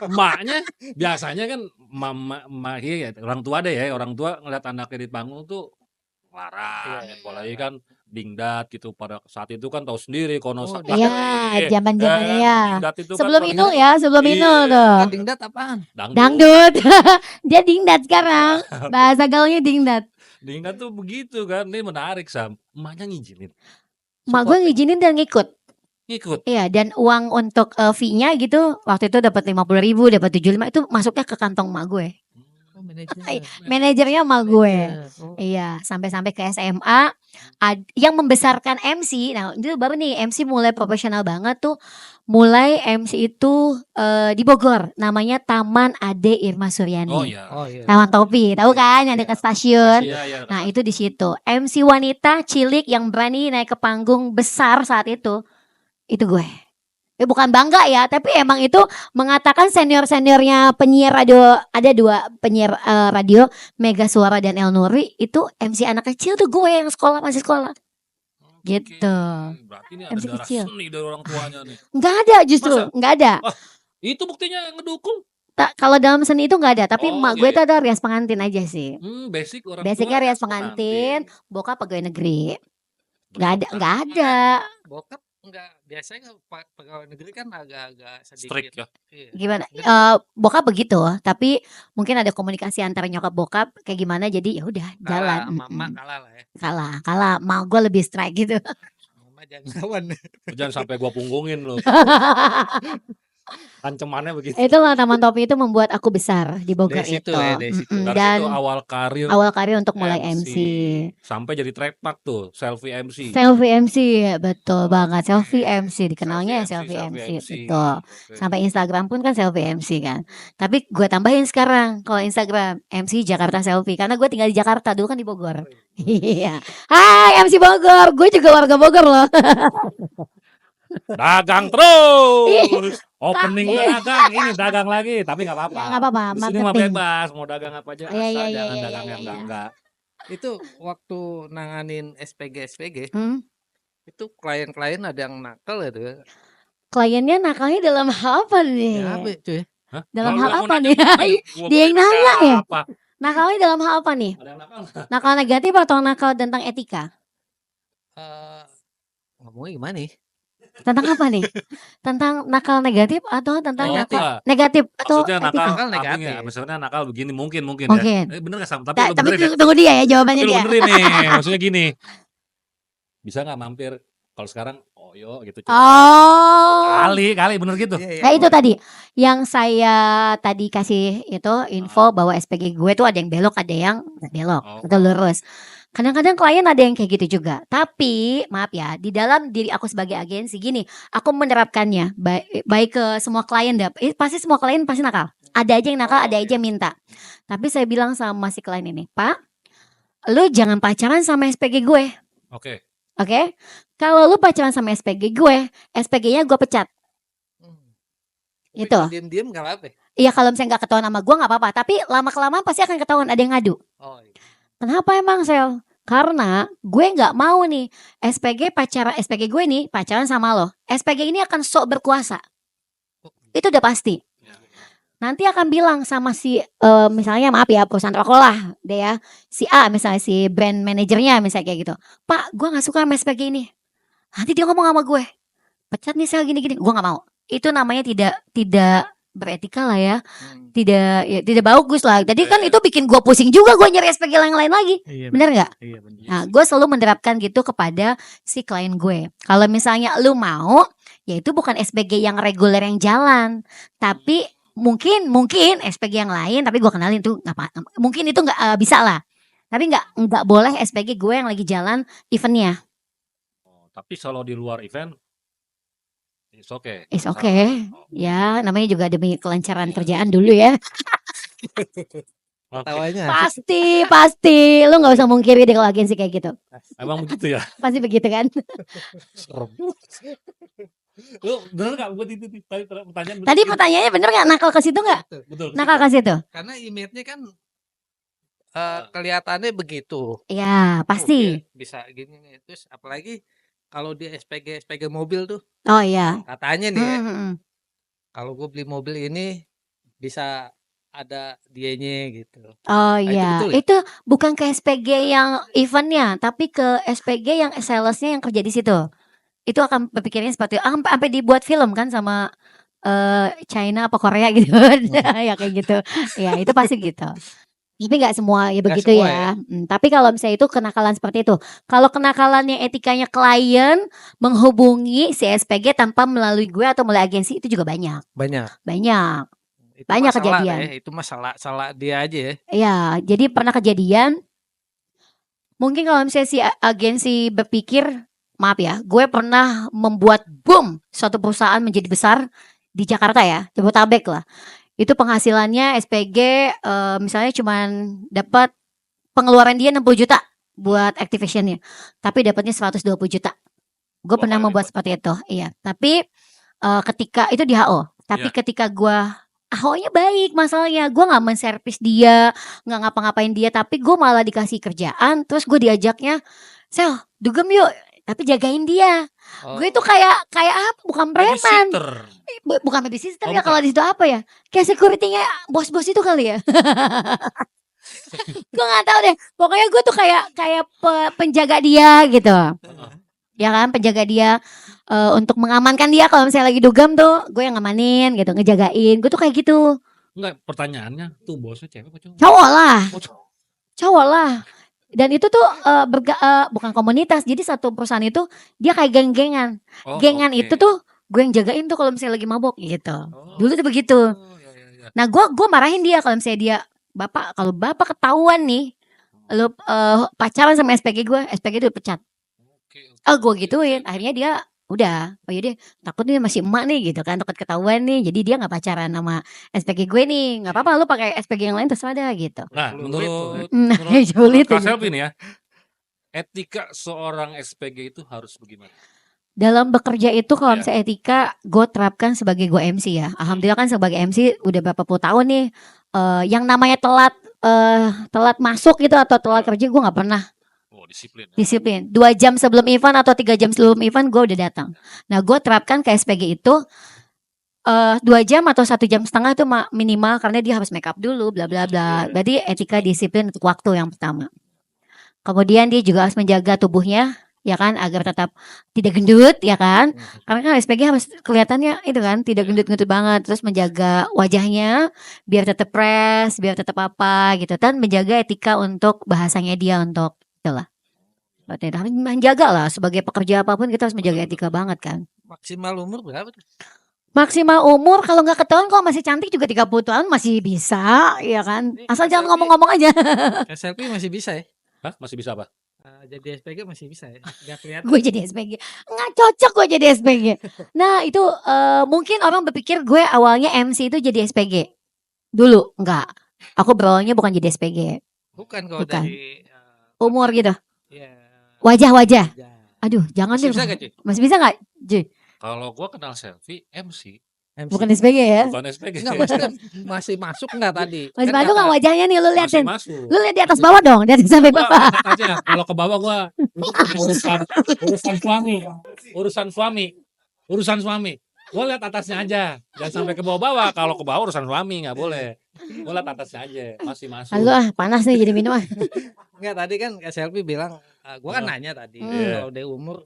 Emaknya biasanya kan mama ya, orang tua deh ya, orang tua ngeliat anaknya di panggung tuh larang, apalagi kan dingdat gitu. Pada saat itu kan tahu sendiri kono. Iya, zaman-zamannya ya. Itu sebelum kan itu ya, sebelum itu tuh. Dingdat apaan? Dangdut. Dia dingdat sekarang. Bahasa gaulnya dingdat. Dingdat tuh begitu kan. Ini menarik Sam. Emaknya ngizinin. Mak gue ngizinin dan ngikut. Iya, dan uang untuk fee-nya gitu waktu itu dapat 50.000, dapat 75 itu masuknya ke kantong mak gue. Manajernya sama gue. Iya, sampai ke SMA yang membesarkan MC. Nah, itu baru nih MC mulai profesional banget tuh. Mulai MC itu di Bogor, namanya Taman Ade Irma Suryani. Oh iya. Taman Topi, tahu kan yang dekat stasiun. Nah, itu di situ. MC wanita cilik yang berani naik ke panggung besar saat itu gue. Bukan bangga ya, tapi emang itu mengatakan senior-seniornya penyiar radio, ada 2 penyiar radio, Mega Suara dan El Nuri, itu MC anak kecil tuh gue yang masih sekolah. Gitu. Berarti ini ada MC darah kecil. seni dari orang tuanya nih. Enggak ada justru, enggak ada. Itu buktinya yang ngedukung. Kalau dalam seni itu enggak ada, tapi emak gue iya. itu ada rias pengantin aja sih. Basic orang Basicnya tua rias pengantin, bokap pegawai negeri. Enggak ada. Bokap enggak, biasanya pegawai negeri kan agak-agak sedikit strict ya. Iya. Gimana? Bokap begitu, tapi mungkin ada komunikasi antara nyokap bokap kayak gimana, jadi ya udah jalan. Mama kalah lah ya. Kalah. Mau gue lebih strike gitu. Mama jangan lawan. Jangan sampai gua punggungin loh. Ancamannya begitu. Itulah Taman Topi itu membuat aku besar di Bogor Dari situ itu. ya, dari situ. Berarti Dan itu awal karir untuk mulai MC. sampai jadi trademark tuh, selfie MC. Selfie MC, betul banget. Selfie MC dikenalnya selfie MC, betul. Sampai Instagram pun kan selfie MC kan. Tapi gue tambahin sekarang kalau Instagram MC Jakarta Selfie, karena gue tinggal di Jakarta, dulu kan di Bogor. Iya. Hai MC Bogor, gue juga warga Bogor loh. Dagang terus. Opening dagang, ini dagang lagi, tapi nggak apa-apa. Nggak apa-apa, Di sini mah marketing. bebas, mau dagang apa aja, Iya, asal iya, jangan iya, dagang iya, yang iya. enggak. Itu waktu nanganin SPG itu klien-klien ada yang nakal gitu. Kliennya nakalnya dalam hal apa nih? Ya, apa cuy? Dalam Kalau hal lu apa mau nih? nanya, gua Dia yang boleh nanya ya? apa? Nakalnya dalam hal apa nih? Ada yang nakal nggak? Nakal negatif atau nakal tentang etika? Ngomongnya gimana nih? Tentang apa nih? Tentang nakal negatif atau tentang Oh, nakal enggak. negatif atau Maksudnya etika? nakal, Nakal negatif. negatif. Maksudnya nakal begini mungkin Mungkin. ya. Bener gak Sam? Tapi lu Tapi benerin ya. tunggu dia ya jawabannya Tapi lu dia. benerin nih. Maksudnya gini. Bisa gak mampir kalau sekarang Oyo gitu. Oh. Kali bener gitu. Nah itu tadi yang saya tadi kasih itu info bahwa SPG gue tuh ada yang belok, ada yang nggak belok, Oh. atau lurus. Kadang-kadang klien ada yang kayak gitu juga. Tapi maaf ya, di dalam diri aku sebagai agensi gini, aku menerapkannya baik ke semua klien pasti semua klien pasti nakal. Ada aja yang nakal, ada aja yang minta. Tapi saya bilang sama si klien ini, "Pak, lu jangan pacaran sama SPG gue." Oke. Oke? Kalau lu pacaran sama SPG gue, SPG-nya gue pecat. Gitu. Diam-diam nggak apa-apa. Iya, kalau misalnya gak ketahuan sama gue gak apa-apa. Tapi lama-kelamaan pasti akan ketahuan, ada yang ngadu. Oh, iya. Kenapa emang Sel? Karena gue gak mau nih SPG gue nih pacaran sama lo. SPG ini akan sok berkuasa. Itu udah pasti. Nanti akan bilang sama si misalnya maaf ya perusahaan rokok lah deh ya. Si A misalnya si brand manajernya misalnya kayak gitu. "Pak, gue gak suka sama SPG ini." Nanti dia ngomong sama gue, "Pecat nih Sel gini-gini." Gue gak mau. Itu namanya tidak beretika lah ya. Tidak bagus lah. Jadi kan itu bikin gue pusing juga, gue nyari SPG yang lain lagi. Iya, Bener nggak? Iya, bener. Nah, gue selalu menerapkan gitu kepada si klien gue. Kalau misalnya lu mau, ya itu bukan SPG yang reguler yang jalan, tapi mungkin SPG yang lain. Tapi gue kenalin tuh nggak apa, mungkin itu nggak bisa lah. Tapi nggak boleh SPG gue yang lagi jalan eventnya. Tapi kalau di luar event, it's okay. It's okay. Ya, namanya juga demi kelancaran kerjaan dulu ya. Tawanya Pasti. Lu nggak usah mungkiri deh kalau agensi kayak gitu. Emang begitu ya? Pasti begitu kan? Serem. Lu bener gak buat itu pertanyaan? Tadi pertanyaannya bener nggak? Nakal ke situ nggak? Betul. Nakal ke situ? karena image-nya kan kelihatannya begitu. Ya, pasti. Dia bisa gini nih. Terus apalagi kalau di SPG mobil tuh Oh iya. katanya nih ya, Hmm. kalau gue beli mobil ini bisa ada dianya gitu. Oh itu iya. betul ya? Itu bukan ke SPG yang eventnya, tapi ke SPG yang salesnya yang kerja di situ. Itu akan berpikirnya seperti sampai dibuat film kan sama China apa Korea gitu. Ya kayak gitu. Ya itu pasti gitu. Tapi nggak semua ya Nggak begitu semua ya. Tapi kalau misalnya itu kenakalan seperti itu. Kalau kenakalannya etikanya klien menghubungi si SPG tanpa melalui gue atau melalui agensi itu juga banyak. Banyak. Itu Banyak masalah kejadian. ya, itu salah dia aja ya. Ya, jadi pernah kejadian. Mungkin kalau misalnya si agensi berpikir, maaf ya, gue pernah membuat boom suatu perusahaan menjadi besar di Jakarta ya, Jabodetabek lah. Itu penghasilannya SPG misalnya cuman dapat pengeluaran dia 60 juta buat activationnya, tapi dapatnya 120 juta. Gue pernah membuat seperti itu, iya. Tapi ketika itu di HO, tapi ketika gue HO-nya baik, masalahnya gue nggak menservis dia, nggak ngapa-ngapain dia, tapi gue malah dikasih kerjaan, terus gue diajaknya, "Sel, dugem yuk." Tapi jagain dia. Gue itu kayak apa? Bukan preman. Bukan babysitter ya kalau di situ apa ya? Kayak security-nya bos-bos itu kali ya. Gue nggak tahu deh. Pokoknya gue tuh kayak penjaga dia gitu. Ya kan, penjaga dia untuk mengamankan dia kalau misalnya lagi dugem tuh, gue yang ngamanin gitu, ngejagain. Gue tuh kayak gitu. Enggak, pertanyaannya tuh bosnya cewek apa cowok? Cowok lah. Oh, cowok. Cowok lah. Dan itu tuh bukan komunitas. Jadi satu perusahaan itu dia kayak geng-gengan. Gengan itu tuh gue yang jagain tuh kalau misalnya lagi mabok gitu. Dulu tuh begitu. Nah, gue marahin dia kalau misalnya dia, "Bapak, kalau Bapak ketahuan nih lu pacaran sama SPG gue, SPG itu pecat." Gue gituin. Akhirnya dia udah, oh yaudah, takut nih masih emak nih gitu kan, takut ketahuan nih, jadi dia nggak pacaran sama SPG gue nih. Nggak apa-apa, lu pakai SPG yang lain terserah dah gitu. Nah, menurut sulit Kak ini. Selvi nih ya, etika seorang SPG itu harus bagaimana? Dalam bekerja itu kalau misalnya etika, gue terapkan sebagai gue MC ya. Alhamdulillah kan sebagai MC udah berapa puluh tahun nih. Yang namanya telat masuk gitu atau telat kerja gue nggak pernah. Disiplin. 2 jam sebelum event atau 3 jam sebelum event gue udah datang. Nah, gue terapkan ke SPG itu 2 jam atau 1 jam setengah itu minimal, karena dia harus make up dulu bla bla bla. Berarti etika disiplin untuk waktu yang pertama. Kemudian dia juga harus menjaga tubuhnya, ya kan, agar tetap tidak gendut, ya kan. Karena kan SPG harus kelihatannya itu kan tidak gendut-gendut banget, terus menjaga wajahnya biar tetap fresh, biar tetap apa gitu, dan menjaga etika untuk bahasanya dia, untuk itulah. Menjaga lah, sebagai pekerja apapun kita harus menjaga etika banget kan. Maksimal umur berapa tuh? Maksimal umur kalau nggak ketahuan, kalau masih cantik juga 30 tahun masih bisa, ya kan. Asal jangan ngomong-ngomong aja. SLP masih bisa ya? Hah? Masih bisa apa? jadi SPG masih bisa ya, nggak kelihatan. Gue jadi SPG. Nggak cocok gue jadi SPG. Nah itu mungkin orang berpikir gue awalnya MC itu jadi SPG. Dulu enggak. Aku berawalnya bukan jadi SPG. Bukan kalau Bukan. dari Umur gitu. ya, Wajah-wajah. ya. Aduh, jangan Masih deh. bisa gak, Cuy? Masih bisa nggak? Ji? Kalau gua kenal selfie MC, MC. Bukan SPG ya? bukan SPG. Enggak, maksudnya masih masuk nggak tadi? Masih Kan bantu nggak kata- wajahnya nih lu Masih liatin. masuk. Lu lihat di atas bawah dong, dari sampai Gua bawah. lihat aja. Kalau ke bawah gua urusan suami, urusan suami, urusan suami. Gua lihat atasnya aja, jangan sampai ke bawah-bawah. Kalau ke bawah urusan suami nggak boleh. Gua lihat atasnya aja, masih masuk. Halo panas nih jadi minum ah. Enggak, tadi kan Kak Selfie bilang, gua kan nanya tadi Hmm. kalau dari umur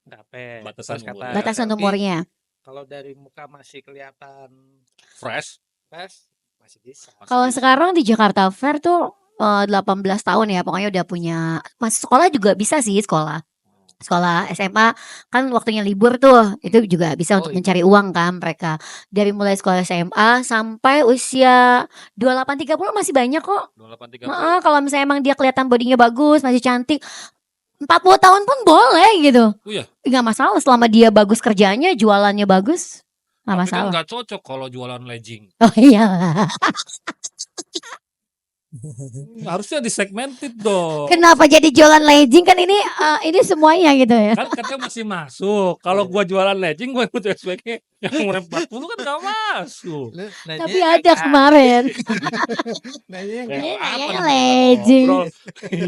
berapa? Batasan Terus kata umur. Batasan Selfie, umurnya. kalau dari muka masih kelihatan Fresh. fresh, masih bisa. masih Kalau bisa. sekarang di Jakarta Fair tuh 18 tahun ya, pokoknya udah punya. Masih sekolah juga bisa sih sekolah. Sekolah SMA kan waktunya libur tuh, itu juga bisa untuk iya. mencari uang kan mereka. Dari mulai sekolah SMA sampai usia 28-30 masih banyak kok. 28 30. Heeh, kalau misalnya emang dia kelihatan bodinya bagus, masih cantik, 40 tahun pun boleh gitu. Oh iya. Nggak masalah selama dia bagus kerjanya, jualannya bagus. Nggak Tapi kan masalah. nggak cocok kalau jualan legging. Oh iya. Harusnya disegmented dong. Kenapa jadi jualan legging kan ini semuanya gitu ya. Kan katanya masih masuk. Kalau gua jualan legging, gua ikut SPG yang umur 40 kan nggak masuk. Lu nanya Tapi ada kemarin. nanya Eh, Ini apa nanyanya namanya? legging. Ngobrol.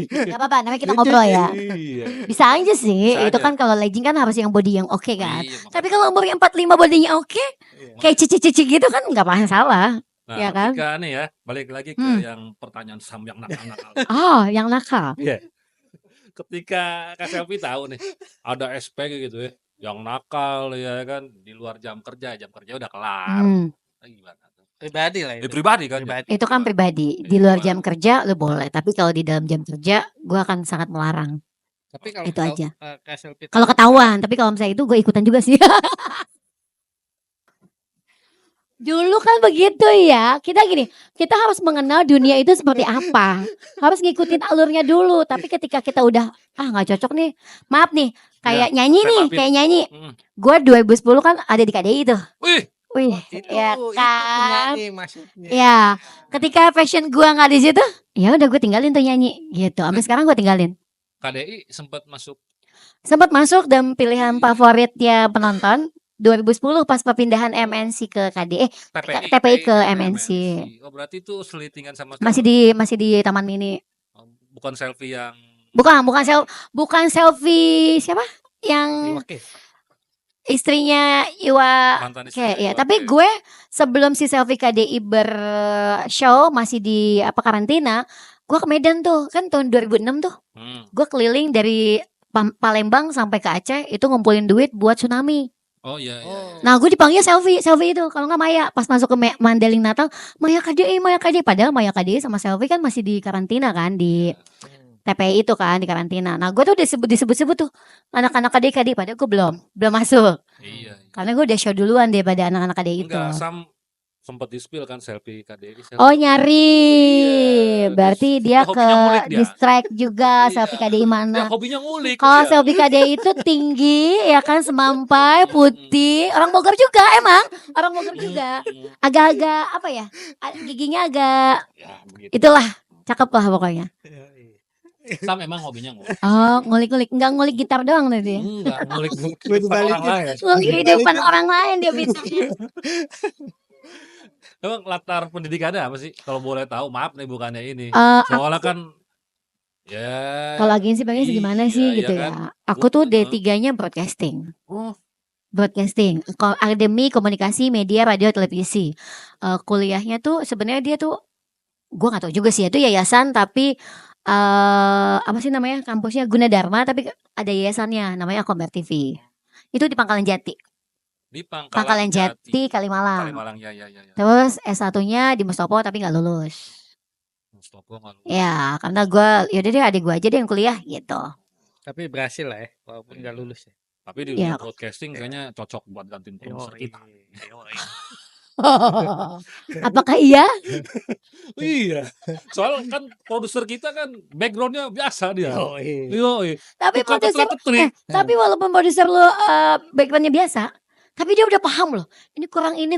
Gak apa-apa, namanya kita ngobrol ya. Iya. Bisa aja sih. Bisa Itu aja. kan kalau legging kan harus yang body yang oke kan. Iya, makanya. Tapi kalau umurnya 45 bodinya oke, kayak cici-cici gitu kan nggak masalah. Nah, ya kan? ketika nih ya, balik lagi ke yang pertanyaan Sam yang nakal-nakal. Oh, yang nakal. Iya. Ketika Kak Selfie tahu nih ada SPG gitu ya, yang nakal ya kan di luar jam kerja udah kelar. Hmm, Nah, gimana tuh? pribadi lah itu. Pribadi kan. ya? Pribadi. itu kan pribadi. Di luar jam kerja lu boleh, tapi kalau di dalam jam kerja gua akan sangat melarang. Tapi kalau Itu aja. Kak Selfie Kalau tahu- ketahuan, tapi kalau misalnya itu gue ikutan juga sih. Dulu kan begitu ya. Kita gini, kita harus mengenal dunia itu seperti apa. Harus ngikutin alurnya dulu. Tapi ketika kita udah nggak cocok nih. Maaf nih, kayak nyanyi saya nih, maafin. kayak nyanyi. Hmm. Gue 2010 kan ada di KDI tuh. Wih, Wih, itu ya kan. penyanyi maksudnya. Ya, ketika fashion gua nggak di situ, ya udah gue tinggalin tuh nyanyi gitu. Sampai sekarang gue tinggalin. KDI sempat masuk. Sempat masuk dan pilihan favoritnya penonton 2010 pas perpindahan MNC ke KDI. TPI ke MNC. Oh, berarti itu selitingan sama Masih di Taman Mini. bukan selfie yang Bukan selfie siapa? Yang Oke. istrinya Iwa. mantan Oke, ya. Iwa. Tapi gue sebelum si selfie KDI bershow masih di karantina, gue ke Medan tuh kan tahun 2006 tuh. Hmm. Gue keliling dari Palembang sampai ke Aceh itu ngumpulin duit buat tsunami. Oh iya, iya. Oh. Nah gue dipanggil selfie itu kalau nggak Maya pas masuk ke Mandailing Natal Maya KDI padahal Maya KDI sama selfie kan masih di karantina kan di TPI itu kan di karantina. Nah gue tuh disebut tuh anak-anak KDI padahal gue belum masuk Iya. karena gue udah show duluan daripada anak-anak KDI itu. Enggak, Sam sempat di-spill kan selfie KDI. Selfie. Oh nyari, iya. berarti dia ke Hobinya ngulik dia. distract juga Iya. selfie KDI Dia mana? hobinya ngulik. Kalau iya. selfie KDI itu tinggi ya kan semampai putih orang Bogor juga emang orang Bogor juga agak-agak apa ya giginya agak Ya, begitu. itulah cakep lah pokoknya. Sam emang hobinya ngulik. Oh ngulik-ngulik nggak ngulik gitar doang tadi. Enggak, ngulik Berbalik. orang lain. Ngulik kehidupan orang lain dia bisanya. Emang latar pendidikannya apa sih? Kalau boleh tahu, maaf nih bukannya ini. Eh, Soalnya kan ya. Kalau agensi pengen gimana sih Iya, gitu iya ya. kan? Aku tuh Betul. D3-nya broadcasting. Oh, Akademi Komunikasi Media Radio Televisi. Kuliahnya tuh sebenarnya dia tuh gua nggak tahu juga sih itu yayasan tapi apa sih namanya kampusnya Gunadarma tapi ada yayasannya namanya Komber TV. Itu di Pangkalan Jati. di Pangkalan Jati Kalimalang. Kalimalang, ya. Terus S1-nya di Mustopo tapi nggak lulus. Mustopo nggak lulus. Ya, karena yaudah deh adik gue aja deh yang kuliah gitu. Tapi berhasil lah ya, walaupun nggak lulus ya. Tapi di Iya. dunia broadcasting kayaknya cocok buat gantiin produser kita. Apakah iya? Iya. Soalnya kan produser kita kan backgroundnya biasa dia. Oh, iya. Yoi. Tapi Tukang produser ketrik. tapi walaupun produser lu backgroundnya biasa, tapi dia udah paham loh. Ini kurang ini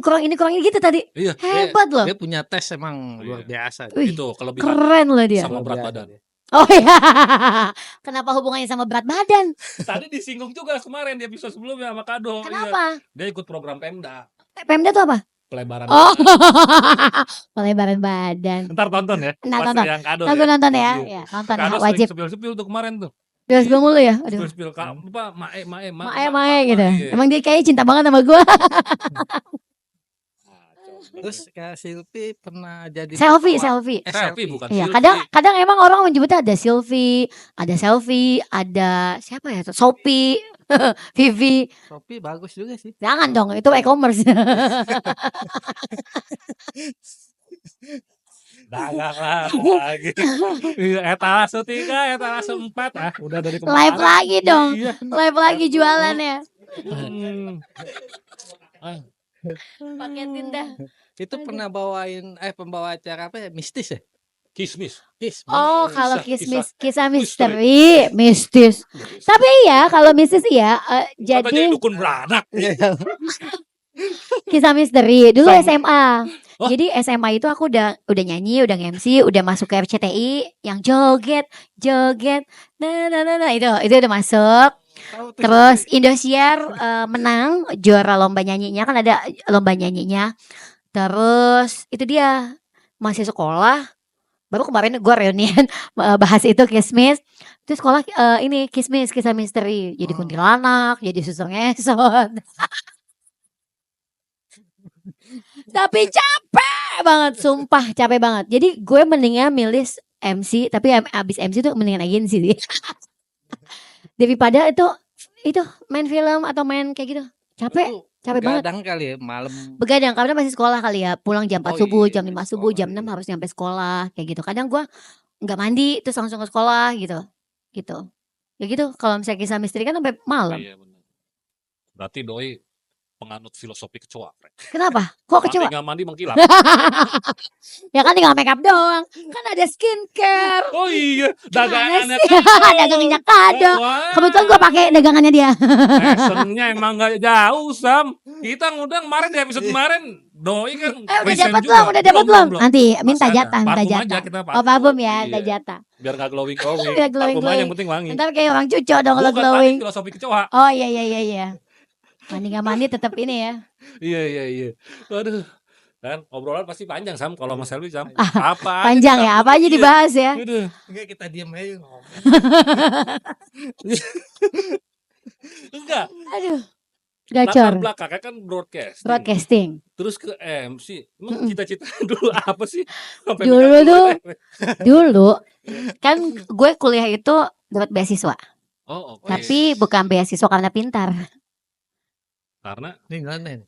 gitu tadi. Iya. Hebat loh. Dia punya tes emang luar biasa. Wih, Itu kelebihan keren loh dia. sama Luar berat biasa badan. dia. Oh iya. Kenapa hubungannya sama berat badan? Tadi disinggung juga kemarin di episode sebelumnya sama Kado. Iya. Kenapa? Dia ikut program Pemda. Pemda tuh apa? Pelebaran Oh, badan. pelebaran badan. Ntar tonton ya. Nah, Pas tonton. yang Kado Aku ya. nonton ya. Iya. Ya, nonton ya, Kado wajib. sepil-sepil tuh kemarin tuh. Terus gue mulu ya. Aduh. Sepil-sepil lupa mae Mae gitu. iya. Emang dia kayaknya cinta banget sama gue. Terus Kak Silvi pernah jadi Selfie. Selfie bukan Iya, Silvi. kadang emang orang menyebutnya ada selfie, ada siapa ya? Shopee, Vivi. Shopee bagus juga sih. Jangan dong, itu e-commerce. Dagang lagi. Iya, etalase 3, etalase 4 udah dari kemarin. Live lagi dong. Iya. Live lagi jualannya. Hmm. Paketin dah. Itu pernah bawain pembawa acara apa ya? Mistis ya? Kismis. Oh, kalau Kisah- kisah misteri, mistis. Tapi iya, kalau mistis iya, Jadi jadi dukun beranak. kisah misteri dulu Sama- SMA. Oh. Jadi SMA itu aku udah nyanyi, udah nge-MC, udah masuk ke RCTI yang joget. Nah, itu udah masuk. Tahu tuh Terus Indosiar menang juara lomba nyanyinya, kan ada lomba nyanyinya. Terus itu dia masih sekolah. Baru kemarin gue reunian bahas itu Kismis. Terus sekolah ini Kismis, kisah misteri. Jadi kuntilanak, jadi suster ngesot. Tapi capek banget, sumpah capek banget. Jadi gue mendingan milih MC, tapi abis MC tuh mendingan agensi sih. Daripada itu main film atau main kayak gitu. Capek banget. Kadang kali ya malam. Begadang karena masih sekolah kali ya. Pulang jam 4 Oh subuh, iya, jam 5 subuh, sekolah, jam 6 iya. harus nyampe sekolah kayak gitu. Kadang gua nggak mandi terus langsung ke sekolah gitu. Gitu. Ya gitu, kalau misalnya kisah misteri kan sampai malam. Iya benar. Berarti doi penganut filosofi kecoa. Fred. Kenapa? Kok kecewa? Nggak mandi mengkilap. Ya kan tinggal make up doang. Kan ada skincare. Oh iya, dagangannya Gimana sih? Dagangannya Kado. Kebetulan gua pakai dagangannya dia. Passionnya emang gak jauh Sam. Kita ngundang kemarin di episode kemarin doi kan Udah present dapat juga. belum? Udah dapat belum? Belum. Nanti minta Masa jatah, minta parfum aja jatah. kita Oh, parfum ya, minta Iya. jatah. Biar gak glowing. Biar glowing, Parfum aja yang glowing. penting wangi. Ntar kayak orang cucok dong kalau Bukan glowing. tadi filosofi kecoa. Oh iya. Mandi gak mandi tetap ini ya. Iya. Waduh. Kan obrolan pasti panjang Sam kalau Mas Helwi Sam. Apa aja Panjang kita- ya, apa aja Iya. dibahas ya. Aduh. Enggak, kita diam aja ngomong. Enggak. Aduh. Latar Gacor. belakangnya kan Broadcasting. Terus ke MC. Emang cita-cita dulu apa sih? Sampai Dulu minta tuh. duit. Dulu kan gue kuliah itu dapat beasiswa. Oh, oke. Tapi bukan beasiswa karena pintar. Karena Nih nganen.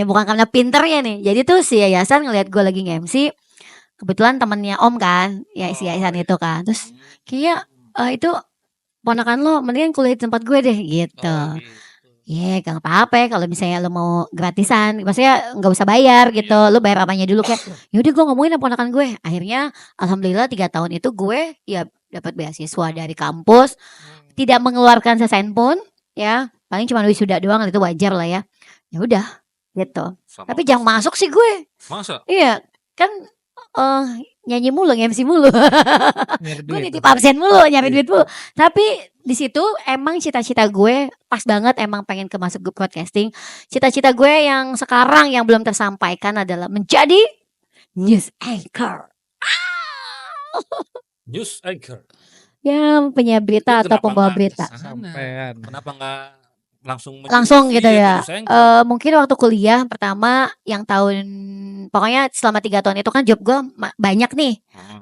Bukan karena pinternya nih. Jadi tuh si yayasan ngelihat gue lagi nge-MC. Kebetulan temennya Om kan, ya si yayasan itu kan. Terus kayak itu ponakan lo mendingan kuliah di tempat gue deh gitu. Oh, gitu. Iya, gak apa-apa ya kalau misalnya lo mau gratisan, maksudnya nggak usah bayar gitu, lo bayar apanya dulu kayak. Yaudah gue ngomongin sama ponakan gue. Akhirnya, alhamdulillah 3 tahun itu gue ya dapat beasiswa dari kampus, tidak mengeluarkan sesen pun, ya paling cuma wisuda doang, itu wajar lah ya. Ya udah, gitu. sama Tapi jangan masuk sih gue. masa Iya, kan nyanyi mulu, MC mulu. Nyari Gue duit. nitip absen mulu, nyari duit mulu. Tapi di situ emang cita-cita gue pas banget, emang pengen ke masuk grup broadcasting. Cita-cita gue yang sekarang yang belum tersampaikan adalah menjadi news anchor. news anchor. Ya, penyiar berita Itu atau kenapa pembawa nggak berita. kesana? Sampean. Kenapa nggak langsung Langsung gitu ya. News anchor. Mungkin waktu kuliah pertama yang tahun, pokoknya selama 3 tahun itu kan job gue banyak nih.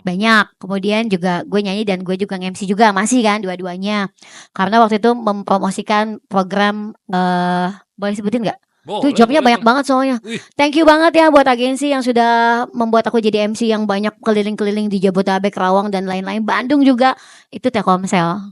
Banyak. Kemudian juga gue nyanyi dan gue juga nge-MC juga, masih kan dua-duanya. Karena waktu itu mempromosikan program boleh sebutin nggak? Tuh Boleh, jobnya boleh, banyak banget soalnya. Wih. Thank you banget ya buat agensi yang sudah membuat aku jadi MC yang banyak keliling-keliling di Jabodetabek, Rawang dan lain-lain. Bandung juga itu Telkomsel.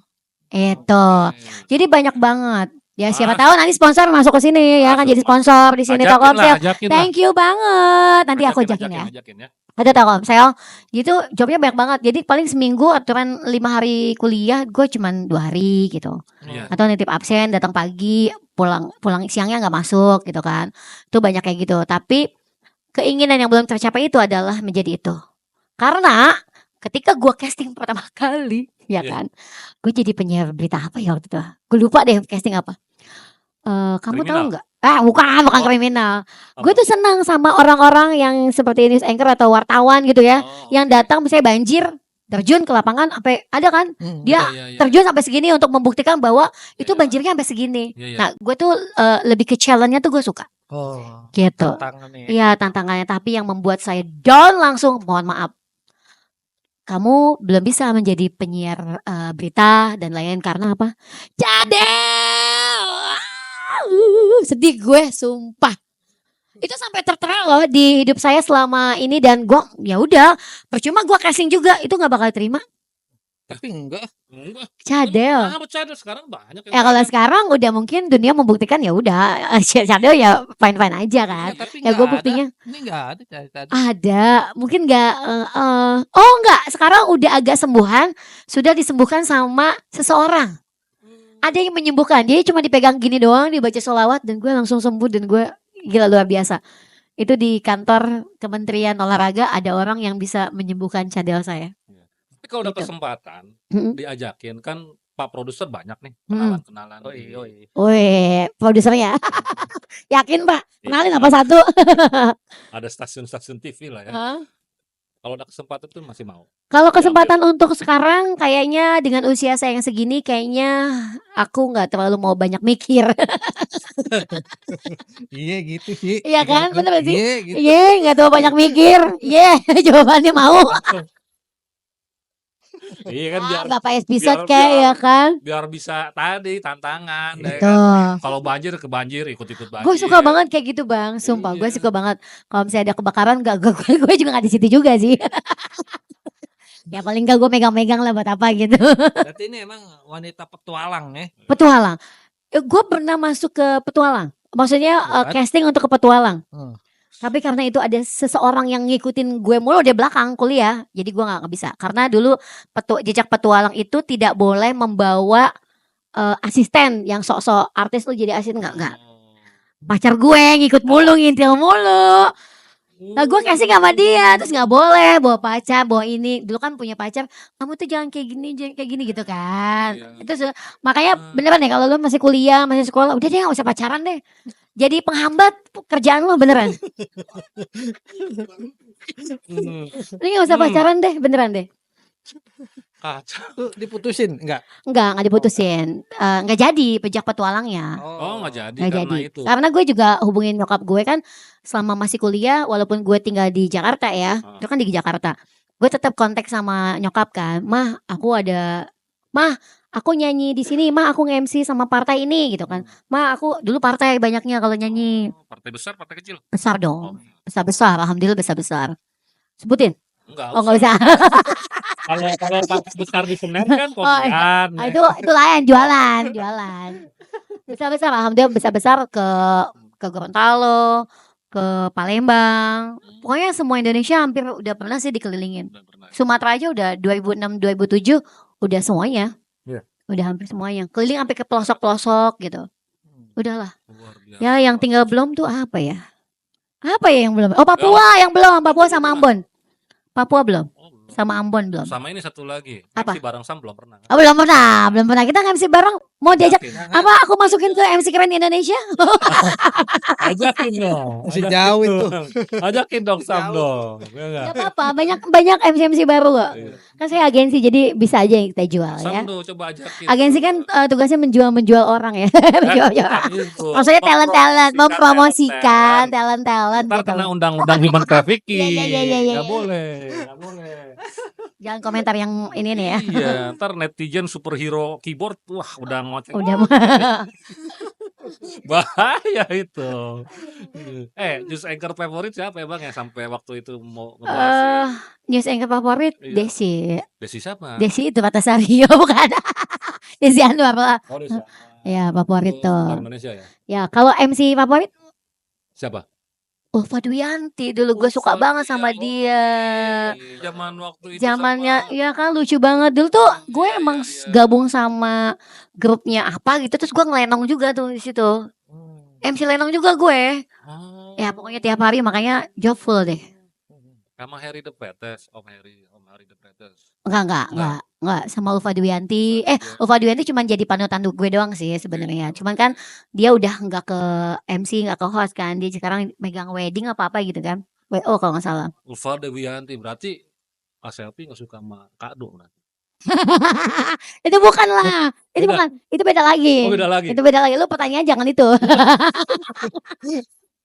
Itu. Oke. Jadi banyak banget. Ya siapa tahu nanti sponsor masuk ke sini ya kan, jadi sponsor di sini Telkomsel. Thank you banget. Nanti aku ajakin ya. Ada Telkomsel. Gitu jobnya banyak banget. Jadi paling seminggu aturan 5 hari kuliah, gue cuman 2 hari gitu. Iya. Atau nitip absen, datang pagi, pulang siangnya nggak masuk gitu kan. Itu banyak kayak gitu. Tapi keinginan yang belum tercapai itu adalah menjadi itu. Karena ketika gue casting pertama kali, ya kan, gue jadi penyiar berita apa ya waktu itu? Gue lupa deh casting apa. Kamu tahu nggak? Bukan kriminal. Gue tuh senang sama orang-orang yang seperti news anchor atau wartawan gitu ya, yang datang misalnya banjir, terjun ke lapangan sampai ada kan, dia terjun sampai segini untuk membuktikan bahwa itu banjirnya sampai segini. Nah, gue tuh lebih ke challenge-nya tuh gue suka. Gitu. Iya, tantangannya. Tapi yang membuat saya down langsung, mohon maaf, kamu belum bisa menjadi penyiar berita dan lain-lain karena apa? Cadel. Sedih gue, sumpah. Itu sampai tertera loh di hidup saya selama ini, dan gue ya udah percuma gue casting juga, itu nggak bakal terima. Tapi enggak. Cadel. Cadel sekarang banyak. Ya kalau sekarang udah mungkin dunia membuktikan ya udah Cadel ya fine aja kan. Ya gue buktinya. Ini enggak ada Cadel. Ada, mungkin nggak. Oh nggak, sekarang udah agak sembuhan, sudah disembuhkan sama seseorang. Ada yang menyembuhkan, dia cuma dipegang gini doang, dibaca sholawat dan gue langsung sembuh, dan gue gila luar biasa. Itu di kantor Kementerian Olahraga ada orang yang bisa menyembuhkan cadel saya. Tapi kalau udah Gitu. kesempatan diajakin kan, Pak produser banyak nih kenalan. Woi, produsernya. Yakin Pak? Kenalin apa satu? Ada stasiun-stasiun TV lah ya. Kalau ada kesempatan tuh masih mau. Kalau kesempatan untuk sekarang kayaknya dengan usia saya yang segini, kayaknya aku nggak terlalu mau banyak mikir. Iya gitu sih. Iya kan, bener sih? Iya gitu. Iya, nggak terlalu banyak mikir. Iya, jawabannya mau. Iya kan, biar Bapak episode kayak ya kan. biar bisa tadi tantangan. ya Gitu. kan? Kalau banjir ke banjir, ikut-ikut banjir. Gue suka banget kayak gitu Bang, sumpah gue suka banget. Kalau misalnya ada kebakaran, gue juga nggak di situ juga sih. Ya paling gak gue megang-megang lah, buat apa gitu. Berarti ini emang wanita petualang ya. Petualang. Gue pernah masuk ke petualang. Maksudnya casting untuk ke petualang. Tapi karena itu ada seseorang yang ngikutin gue mulu di belakang kuliah, jadi gue nggak bisa. Karena dulu jejak petualang itu tidak boleh membawa asisten yang sok-sok artis lu jadi asisten, nggak. Pacar gue ngikut mulu, ngintil mulu. Nah gue casting sama dia, terus nggak boleh bawa pacar, bawa ini. Dulu kan punya pacar, kamu tuh jangan kayak gini gitu kan. Itu makanya beneran ya, kalau lu masih kuliah, masih sekolah, udah deh nggak usah pacaran deh. Jadi penghambat kerjaan lo beneran. Lu nggak usah pacaran deh, beneran deh. Tuh diputusin enggak? Enggak diputusin. Enggak jadi pejak petualangnya. Oh, nggak jadi Nggak karena jadi. itu. Karena gue juga hubungin nyokap gue kan selama masih kuliah, walaupun gue tinggal di Jakarta ya. Itu kan di Jakarta. Gue tetap kontak sama nyokap kan. Mah, aku nyanyi di sini, mah aku nge-MC sama partai ini gitu kan. Mah, aku dulu partai banyaknya kalau nyanyi. Partai besar, partai kecil. Besar dong. Besar-besar, alhamdulillah besar-besar. Sebutin. Enggak. Oh, enggak usah. Kalau partai besar di Senen kan kopian. Itu lain, jualan. Besar-besar, alhamdulillah besar-besar ke Gorontalo, ke Palembang. Pokoknya semua Indonesia hampir udah pernah sih dikelilingin. Sumatera aja udah 2006 2007 udah semuanya. Udah hampir semuanya. Keliling sampai ke pelosok-pelosok gitu. Udahlah. Ya yang tinggal belum tuh apa ya? Apa ya yang belum? Oh Papua yang belum. Papua sama Ambon. Papua belum. Sama Ambon belum. Sama ini satu lagi. Apa? MC Bareng Sam belum pernah. Oh, belum pernah. Kita nge-MC bareng. Mau diajak apa? Aku masukin ke MC Keren Indonesia. Ajakin dong. Masih jauh itu. Ajakin dong Sam dong. Gak apa-apa. Banyak MC baru kok. Kan saya agensi, jadi bisa aja yang kita jual ya. Sam tuh coba ajakin. Agensi kan tugasnya menjual orang ya. Maksudnya talent, mempromosikan talent Ntar gitu. kena undang-undang human trafficking. Iya. Gak boleh. Jangan komentar yang ini nih ya. Iya, ntar netizen superhero keyboard, wah udah ngoceh. Udah. Bahaya itu. News anchor favorit siapa ya Bang ya sampai waktu itu mau ngebahas? News anchor favorit Iya. Desi Desi siapa? itu Patasari, bukan. Desi Anwar lah. Oh, Desi. Ya favorit Untuk luar tuh. Indonesia ya. Ya kalau MC favorit Siapa? Ulfa Dwiyanti dulu gue suka Ulfa banget sama Dwiyanti. dia. Zaman waktu itu Zamannya sama ya kan lucu banget dulu tuh gue iya, emang iya. gabung sama grupnya apa gitu terus gue ngelenong juga tuh di situ. MC lenong juga gue. Oh. Ya pokoknya tiap hari makanya job full deh. Sama Harry the Pretes, Om Harry the Pretes. Enggak sama Ulfa Dwiyanti. Ulfa Dwiyanti cuma jadi panutan gue doang sih sebenarnya. Cuman kan dia udah enggak ke MC, enggak ke host kan. Dia sekarang megang wedding apa-apa gitu kan. WO kalau nggak salah. Ulfa Dwiyanti berarti Kak Selvi nggak suka sama Kak Do berarti. Itu bukan lah. Itu Beda? bukan. Itu beda lagi. Oh beda lagi. Itu beda lagi. Lu pertanyaan jangan itu.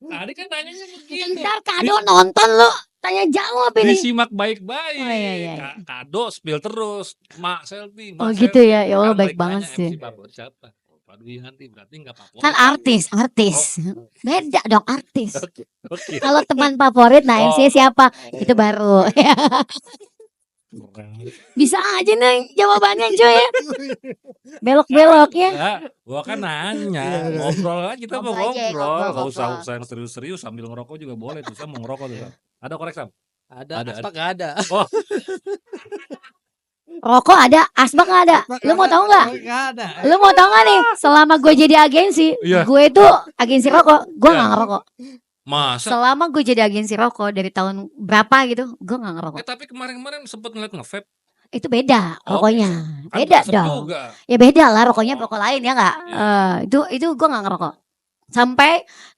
Tadi kan tanyanya begitu. Ntar Kado nonton lu. Tanya jawab ini. Disimak baik-baik. Oh, iya. Kado spill terus. Mak Selvi. Oh gitu ya. Ya Allah baik banget sih. MC favorit siapa? Ulfa Dwiyanti berarti nggak favorit. Kan artis. Beda dong artis. Oke. Kalau teman favorit, nah MC siapa? Itu baru. Bisa aja nih jawabannya cuy ya. Belok-belok ya. Enggak, gua kan nanya, ngobrol aja kita mau Ngobrol aja, ngobrol, nggak ngobrol. usah yang serius-serius sambil ngerokok juga boleh tuh. Saya mau ngerokok tuh. Sam. Ada korek Sam? Ada, Ada. aspak nggak ada. Oh, Rokok ada, asbak nggak ada. Lu mau tahu nggak? Nggak ada. Lu mau tahu nggak nih? Selama gue jadi agensi, Iya. gue itu agensi rokok, gue Iya. nggak ngerokok. masa? Selama gue jadi agensi rokok dari tahun berapa gitu, gue nggak ngerokok. Tapi kemarin-kemarin sempet ngeliat nge-vape. Itu beda Oh, rokoknya, Kan beda asap dong. juga. Ya beda lah rokoknya rokok lain ya nggak. Iya. Itu gue nggak ngerokok.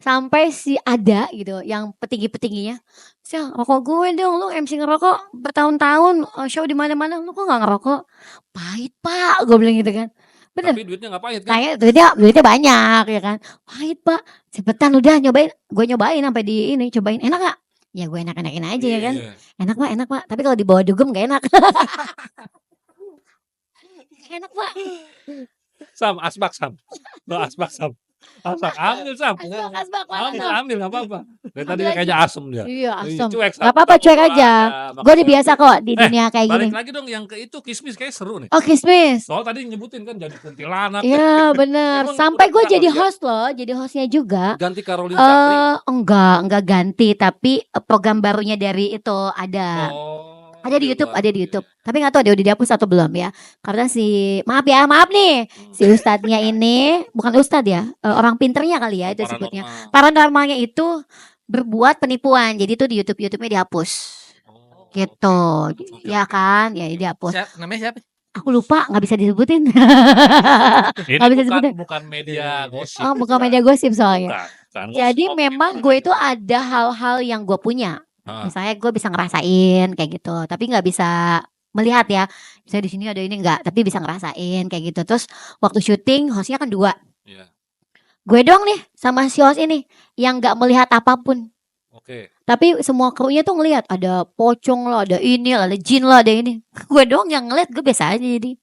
Sampai si ada gitu yang petingginya, sih rokok gue dong, lu MC ngerokok bertahun-tahun show di mana-mana, lu kok nggak ngerokok? Pahit pak, gue bilang gitu kan. Bener. Tapi duitnya nggak pahit kan? Kayak duitnya banyak ya kan. Pahit pak, cepetan udah nyobain. Gue nyobain sampai di ini, cobain enak gak? Ya gue enak-enakin aja ya kan. Iya. Enak pak. Tapi kalau dibawa dugem gak enak. Enak pak. Sam, asbak Sam. Lo asbak Sam. Asbak, ambil Sam. Asbak mana tuh? Ambil nggak apa-apa. Dari tadi Ambil kayaknya asem dia. Iya asam. Cuek, Sam. Gak apa-apa cuek aja. Ada, Gue udah biasa kok di dunia kayak gini. Balik lagi dong yang ke itu kismis kayak seru nih. Oh kismis. Soal tadi nyebutin kan jadi kuntilanak. Iya bener. Emang Sampai gue udah jadi kerja? host loh. Jadi hostnya juga. Ganti Caroline Sakri. Enggak ganti. Tapi program barunya dari itu ada. Ada di YouTube, ada di YouTube. Tapi nggak tahu dia udah dihapus atau belum ya. Karena maaf nih, si ustadznya ini bukan ustadz ya, orang pinternya kali ya itu sebutnya. Paranormalnya itu berbuat penipuan. Jadi itu di YouTube-nya dihapus. Gitu. Ya kan? Ya dihapus. Namanya siapa? Aku lupa, nggak bisa disebutin. Ini Nggak bisa disebutin. bukan media gosip. Oh, bukan media gosip soalnya. Bukan Jadi gosip. memang gue itu ada hal-hal yang gue punya. Misalnya gue bisa ngerasain kayak gitu, tapi nggak bisa melihat ya. Misalnya di sini ada ini enggak, tapi bisa ngerasain kayak gitu. Terus waktu syuting hostnya kan 2. Iya. Gue doang nih sama si host ini yang nggak melihat apapun. Oke. Tapi semua krunya tuh ngelihat, ada pocong lah, ada ini lah, ada jin lah, ada ini. Gue doang yang ngeliat, gue biasa aja jadi.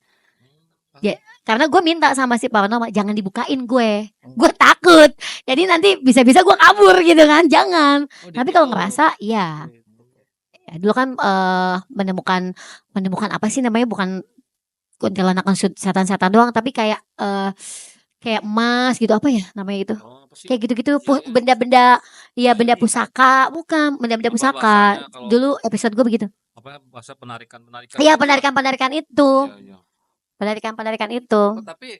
Ya, karena gue minta sama si paranormal jangan dibukain gue takut. Jadi nanti bisa-bisa gue kabur gitu kan, jangan. Tapi kalau ngerasa, ya dulu kan menemukan apa sih namanya, bukan kuntilanak setan-setan doang, tapi kayak emas gitu, apa ya namanya itu? Kayak gitu-gitu benda-benda, ya benda pusaka, bukan benda-benda Apa pusaka. bahasanya kalau- Dulu episode gue begitu. Apa bahasa penarikan? Iya, penarikan itu. Iya. Penarikan itu. Oh, tapi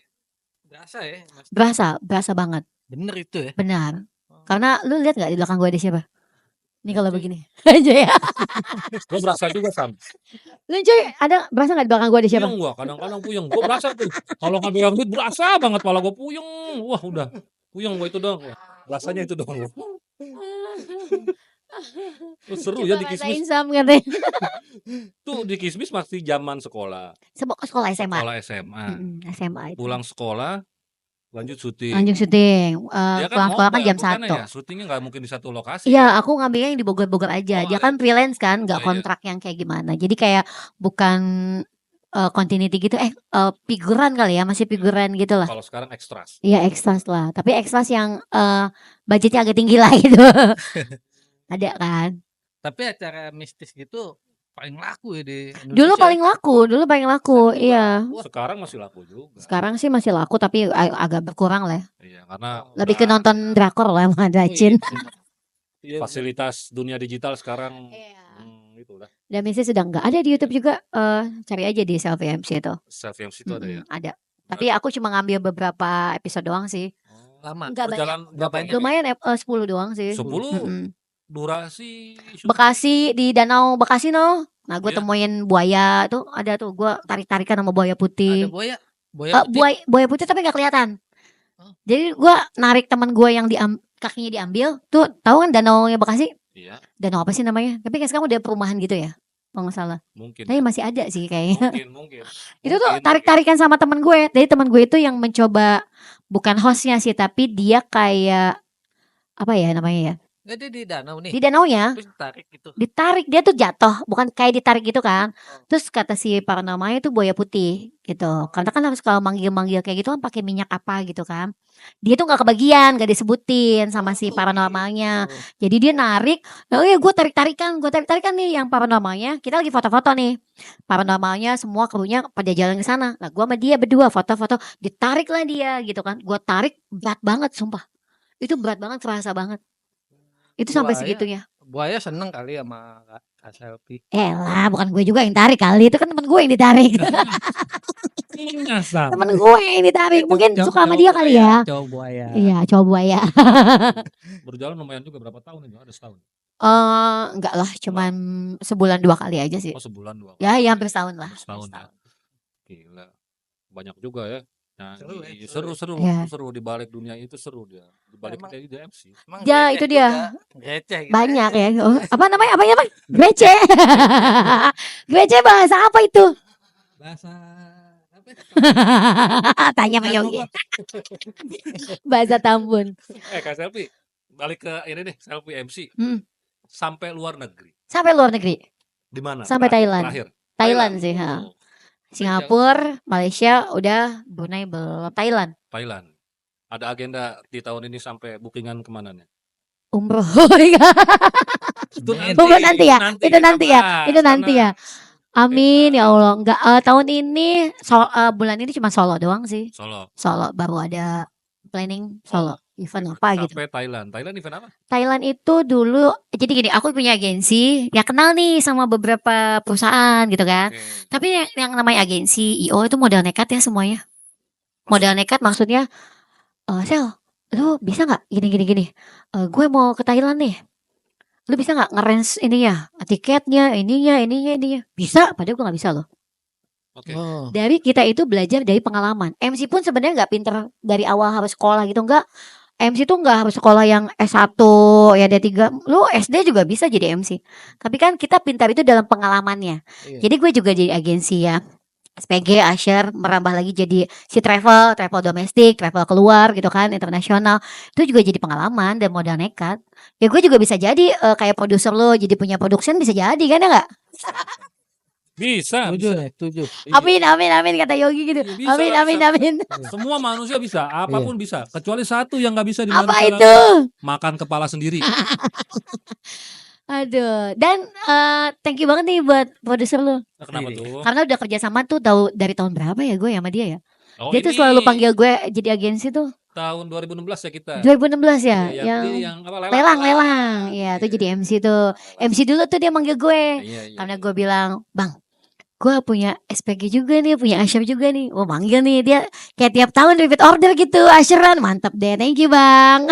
berasa ya, Mas. Berasa banget. Bener itu ya. Benar. Karena lu lihat nggak di belakang gue ada siapa? Ini kalau begini. Aja ya. Gue berasa juga Sam. Lu cuy, ada berasa nggak di belakang gue ada siapa? Puyeng gua, kadang-kadang puyeng. Gue berasa tuh. Kalau nggak pegang duit berasa banget pala gue puyeng. Wah udah. Puyeng gue itu doang. Rasanya itu doang. Tuh, seru ya di Coba kismis. rasain Sam katanya. Tuh di kismis masih zaman sekolah. Sekolah SMA. Sekolah SMA. SMA itu. Pulang sekolah lanjut syuting. Lanjut syuting. Dia Pulang sekolah kan mobile, jam bukan 1. ya? Syutingnya nggak mungkin di satu lokasi. Iya, kan? aku ngambilnya yang di Bogor-Bogor aja. Oh, Dia kan freelance kan, nggak iya. kontrak yang kayak gimana. Jadi kayak bukan continuity gitu, figuran kali ya, masih figuran gitu lah. Kalau sekarang ekstras. Iya ekstras lah, tapi ekstras yang budgetnya agak tinggi lah gitu. Ada kan? Tapi acara mistis gitu paling laku ya di Dulu Indonesia. paling laku, Sekarang juga iya. laku. Sekarang masih laku juga. Sekarang sih masih laku tapi agak berkurang lah. Iya, karena Lebih ke udah nonton drakor lah sama Dacin. Iya, fasilitas dunia digital sekarang Iya. itulah. Dan biasanya sudah nggak ada di YouTube juga. Cari aja di Selfie MC itu. Self MC itu ada ya. Ada. Tapi aku cuma ngambil beberapa episode doang sih. lama. Enggak banyak. Berjalan berapa banyak. ini? Lumayan 10 doang sih. 10 Mm-mm. durasi Bekasi di Danau Bekasi no. Nah, gue Iya. temuin buaya tuh, ada tuh gue tarik-tarikan sama buaya Ada putih. buaya. Buaya putih. Buaya putih tapi nggak kelihatan. Oh. Jadi gue narik teman gue yang kakinya diambil. Tuh, tahu kan danau yang Bekasi? Iya, Danau apa sih namanya? Tapi kan sekarang udah perumahan gitu ya. Kalau nggak salah. mungkin. Tapi masih ada sih kayaknya. Mungkin. Itu tuh Mungkin. tarik-tarikan sama teman gue. Jadi teman gue itu yang mencoba, bukan hostnya sih, tapi dia kayak apa ya namanya ya? Nggak, dia di danau nih. Di danaunya Terus tarik gitu. ditarik, dia tuh jatuh, bukan kayak ditarik gitu kan. Terus kata si paranormalnya itu buaya putih gitu. Karena kan harus kalau manggil-manggil kayak gitu kan pakai minyak apa gitu kan. Dia tuh nggak kebagian, gak disebutin sama si paranormalnya. Jadi dia narik, oh iya gue tarik-tarikan nih yang paranormalnya. Kita lagi foto-foto nih. Paranormalnya semua krunya pada jalan ke sana. Nah, gue sama dia berdua foto-foto, ditarik lah dia gitu kan. Gue tarik berat banget sumpah. Itu berat banget, terasa banget. Itu sampai Buaya. segitunya. Buaya seneng kali sama Kak Selfie. Elah, bukan gue juga yang tarik kali. Itu kan temen gue yang ditarik. Temen gue yang ditarik. Mungkin suka sama dia kali ya. Cowok buaya. Iya, cowok buaya. Berjalan lumayan juga berapa tahun ini? Ada setahun. Enggak lah, cuman sebulan 2 kali aja sih. Oh, sebulan 2 Ya, hampir setahun lah. Setahun ya. Gila. Banyak juga ya. Nah, Seru ya, seru Ya. seru di balik dunia itu seru dia. Di balik Emang- dia MC. Emang Ya, receh itu dia. juga. Receh gitu. Banyak ya. Oh, apa namanya? Grece. Grece bahasa apa itu? Bahasa apa? Tanya sama Yogi. Bahasa Tambun. Kak Selfie, balik ke ini deh, Selfie MC. Sampai luar negeri. Sampai luar negeri. Di mana? Sampai Thailand. Terakhir. Thailand sih, ha. Oh, Singapura, Malaysia, udah. Brunei belum. Thailand. Thailand. Ada agenda di tahun ini sampai bookingan kemana nih? Umroh. Itu Umroh nanti ya. Itu nanti ya. bahas, Itu nanti karena- ya. Amin ya Allah. Enggak, tahun ini bulan ini cuma Solo doang sih. Solo. Baru ada planning Solo. Event apa gitu. Sampai Thailand. Thailand event apa? Thailand itu dulu, jadi gini, aku punya agensi, ya kenal nih sama beberapa perusahaan gitu kan. Oke. Tapi yang namanya agensi IO itu modal nekat ya semuanya. Modal nekat maksudnya, Sel, lu bisa nggak gini. Gue mau ke Thailand nih. Lu bisa nggak nge-range ininya, tiketnya, ininya. Bisa, padahal gue nggak bisa loh. Oke. Oh. Dari kita itu belajar dari pengalaman. MC pun sebenarnya nggak pinter dari awal harus sekolah gitu, enggak. MC tuh nggak harus sekolah yang S1 ya D3. Lu SD juga bisa jadi MC. Tapi kan kita pintar itu dalam pengalamannya. Iya. Jadi gue juga jadi agensi ya. SPG, Asher, merambah lagi jadi si travel domestik, travel keluar gitu kan, internasional. Itu juga jadi pengalaman dan modal nekat. Ya gue juga bisa jadi kayak produser lo, jadi punya production bisa jadi kan ya nggak? Bisa. Setuju. Iya. Amin kata Yogi gitu. Iya, bisa, Amin. Semua manusia bisa, apapun bisa. Kecuali satu yang nggak bisa di Apa manusia itu? makan kepala sendiri. Aduh, dan thank you banget nih buat produser lo. Kenapa Iya. tuh? Karena udah kerja sama tuh tahu dari tahun berapa ya gue sama dia ya. Oh, Dia tuh ini selalu panggil gue jadi agensi tuh tahun 2016 ya kita. 2016 ya, Iya, yang apa, lelang. Ya, tuh jadi MC tuh. MC dulu tuh dia manggil gue. Iya. Karena gue bilang, "Bang, gue punya SPG juga nih, punya Asher juga nih." Oh, manggil nih dia kayak tiap tahun repeat order gitu, Asheran. Mantap deh. Thank you, Bang.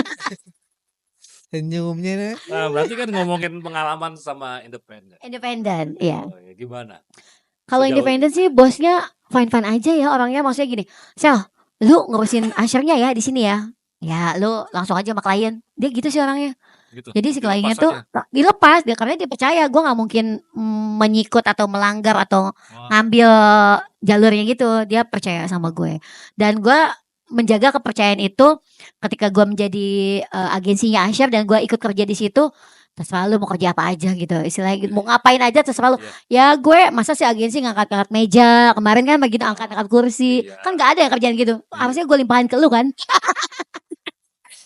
Senyumnya nih. Nah, berarti kan ngomongin pengalaman sama independen. Independen, iya. Oh, ya, gimana? Kalau Sejauh independen sih bosnya fine-fine aja ya orangnya, maksudnya gini, Sel, lu ngurusin Ashernya ya di sini ya. Ya, lu langsung aja sama klien. Dia gitu sih orangnya. Gitu. Jadi si Dilepas kliennya tuh aja. dilepas dia karena dia percaya gue nggak mungkin menyikut atau melanggar atau Wah, ngambil jalurnya gitu. Dia percaya sama gue. Dan gue menjaga kepercayaan itu ketika gue menjadi agensinya Asher dan gue ikut kerja di situ. Terserah lu mau kerja apa aja gitu. Istilahnya gitu. Mau ngapain aja terserah lu. Ya gue masa sih agensi ngangkat-ngangkat meja. Kemarin kan begitu angkat-angkat kursi. Iya. Kan gak ada yang kerjaan gitu. Harusnya gue limpahin ke lu kan.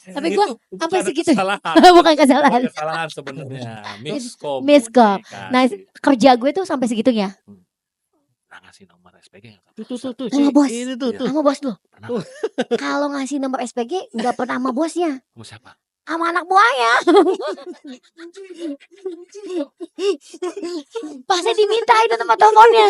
Tapi Tapi gue itu apa bukan segitu? kesalahan. Bukan kesalahan. Bukan kesalahan sebenarnya. Miskom. Miskomunikasi. Nah, kerja gue tuh sampai segitunya. Pernah ngasih nomor SPG nggak? Tuh, Sama bos. ini tuh, Iya. tuh. Sama bos lu. Pernah Tuh. nggak? Kalau ngasih nomor SPG nggak pernah sama bosnya, Sama siapa? sama anak buahnya. Pasti diminta itu nomor teleponnya.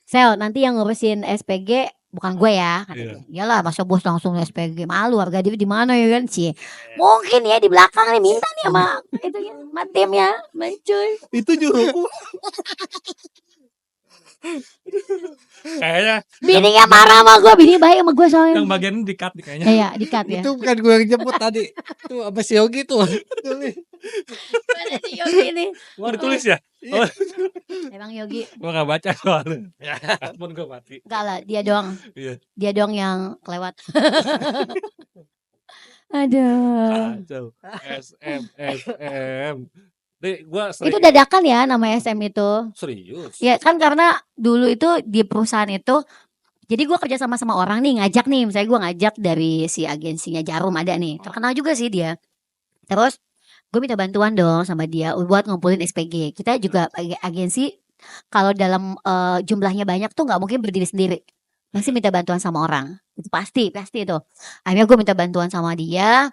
Sel, nanti yang ngurusin SPG bukan gue ya. Kata Iya. dia. Iyalah, masa bos langsung SPG, malu harga diri di mana ya kan sih. Mungkin ya di belakang nih minta nih sama itu ya, sama timnya, mencuy. Itu nyuruhku. Kayaknya Bininya marah sama gue, bini baik sama gue soalnya. yang bagian ini di-cut nih kayaknya. Iya, di-cut ya. Itu bukan gue yang jemput tadi. Tuh apa si Yogi tuh. Mana si Yogi ini? Mau ditulis ya? Oh, Emang Yogi gua nggak baca soalnya. Handphone gua mati. enggak lah, dia doang. Iya. Dia doang yang kelewat. Aduh. Kacau. SM. Deh, gua Itu sering dadakan ya namanya SM itu. serius. Ya kan karena dulu itu di perusahaan itu, jadi gue kerja sama orang nih, ngajak nih, misalnya gue ngajak dari si agensinya Jarum ada nih, terkenal juga sih dia. Terus gue minta bantuan dong sama dia buat ngumpulin SPG. Kita juga agensi kalau dalam jumlahnya banyak tuh nggak mungkin berdiri sendiri, pasti minta bantuan sama orang. Itu pasti itu. Akhirnya gue minta bantuan sama dia.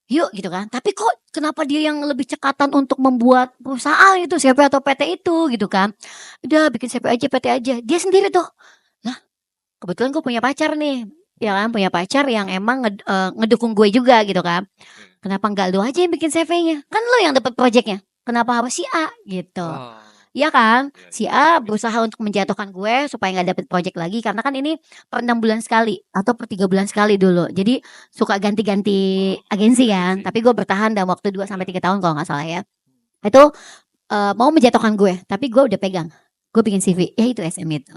Yuk gitu kan. Tapi kok kenapa dia yang lebih cekatan untuk membuat perusahaan itu, CP atau PT itu gitu kan. Udah bikin CP aja, PT aja. Dia sendiri tuh. Lah, kebetulan gue punya pacar nih. Ya kan, punya pacar yang emang ngedukung gue juga gitu kan. Kenapa enggak lu aja yang bikin CV-nya? Kan lu yang dapat proyeknya. Kenapa harus si A gitu. Iya kan? Si A berusaha untuk menjatuhkan gue supaya nggak dapet project lagi karena kan ini per 6 bulan sekali atau per 3 bulan sekali dulu. Jadi suka ganti-ganti agensi kan. Tapi gue bertahan dalam waktu 2 sampai 3 tahun kalau nggak salah ya. Itu mau menjatuhkan gue, tapi gue udah pegang. Gue bikin CV, ya itu SM itu.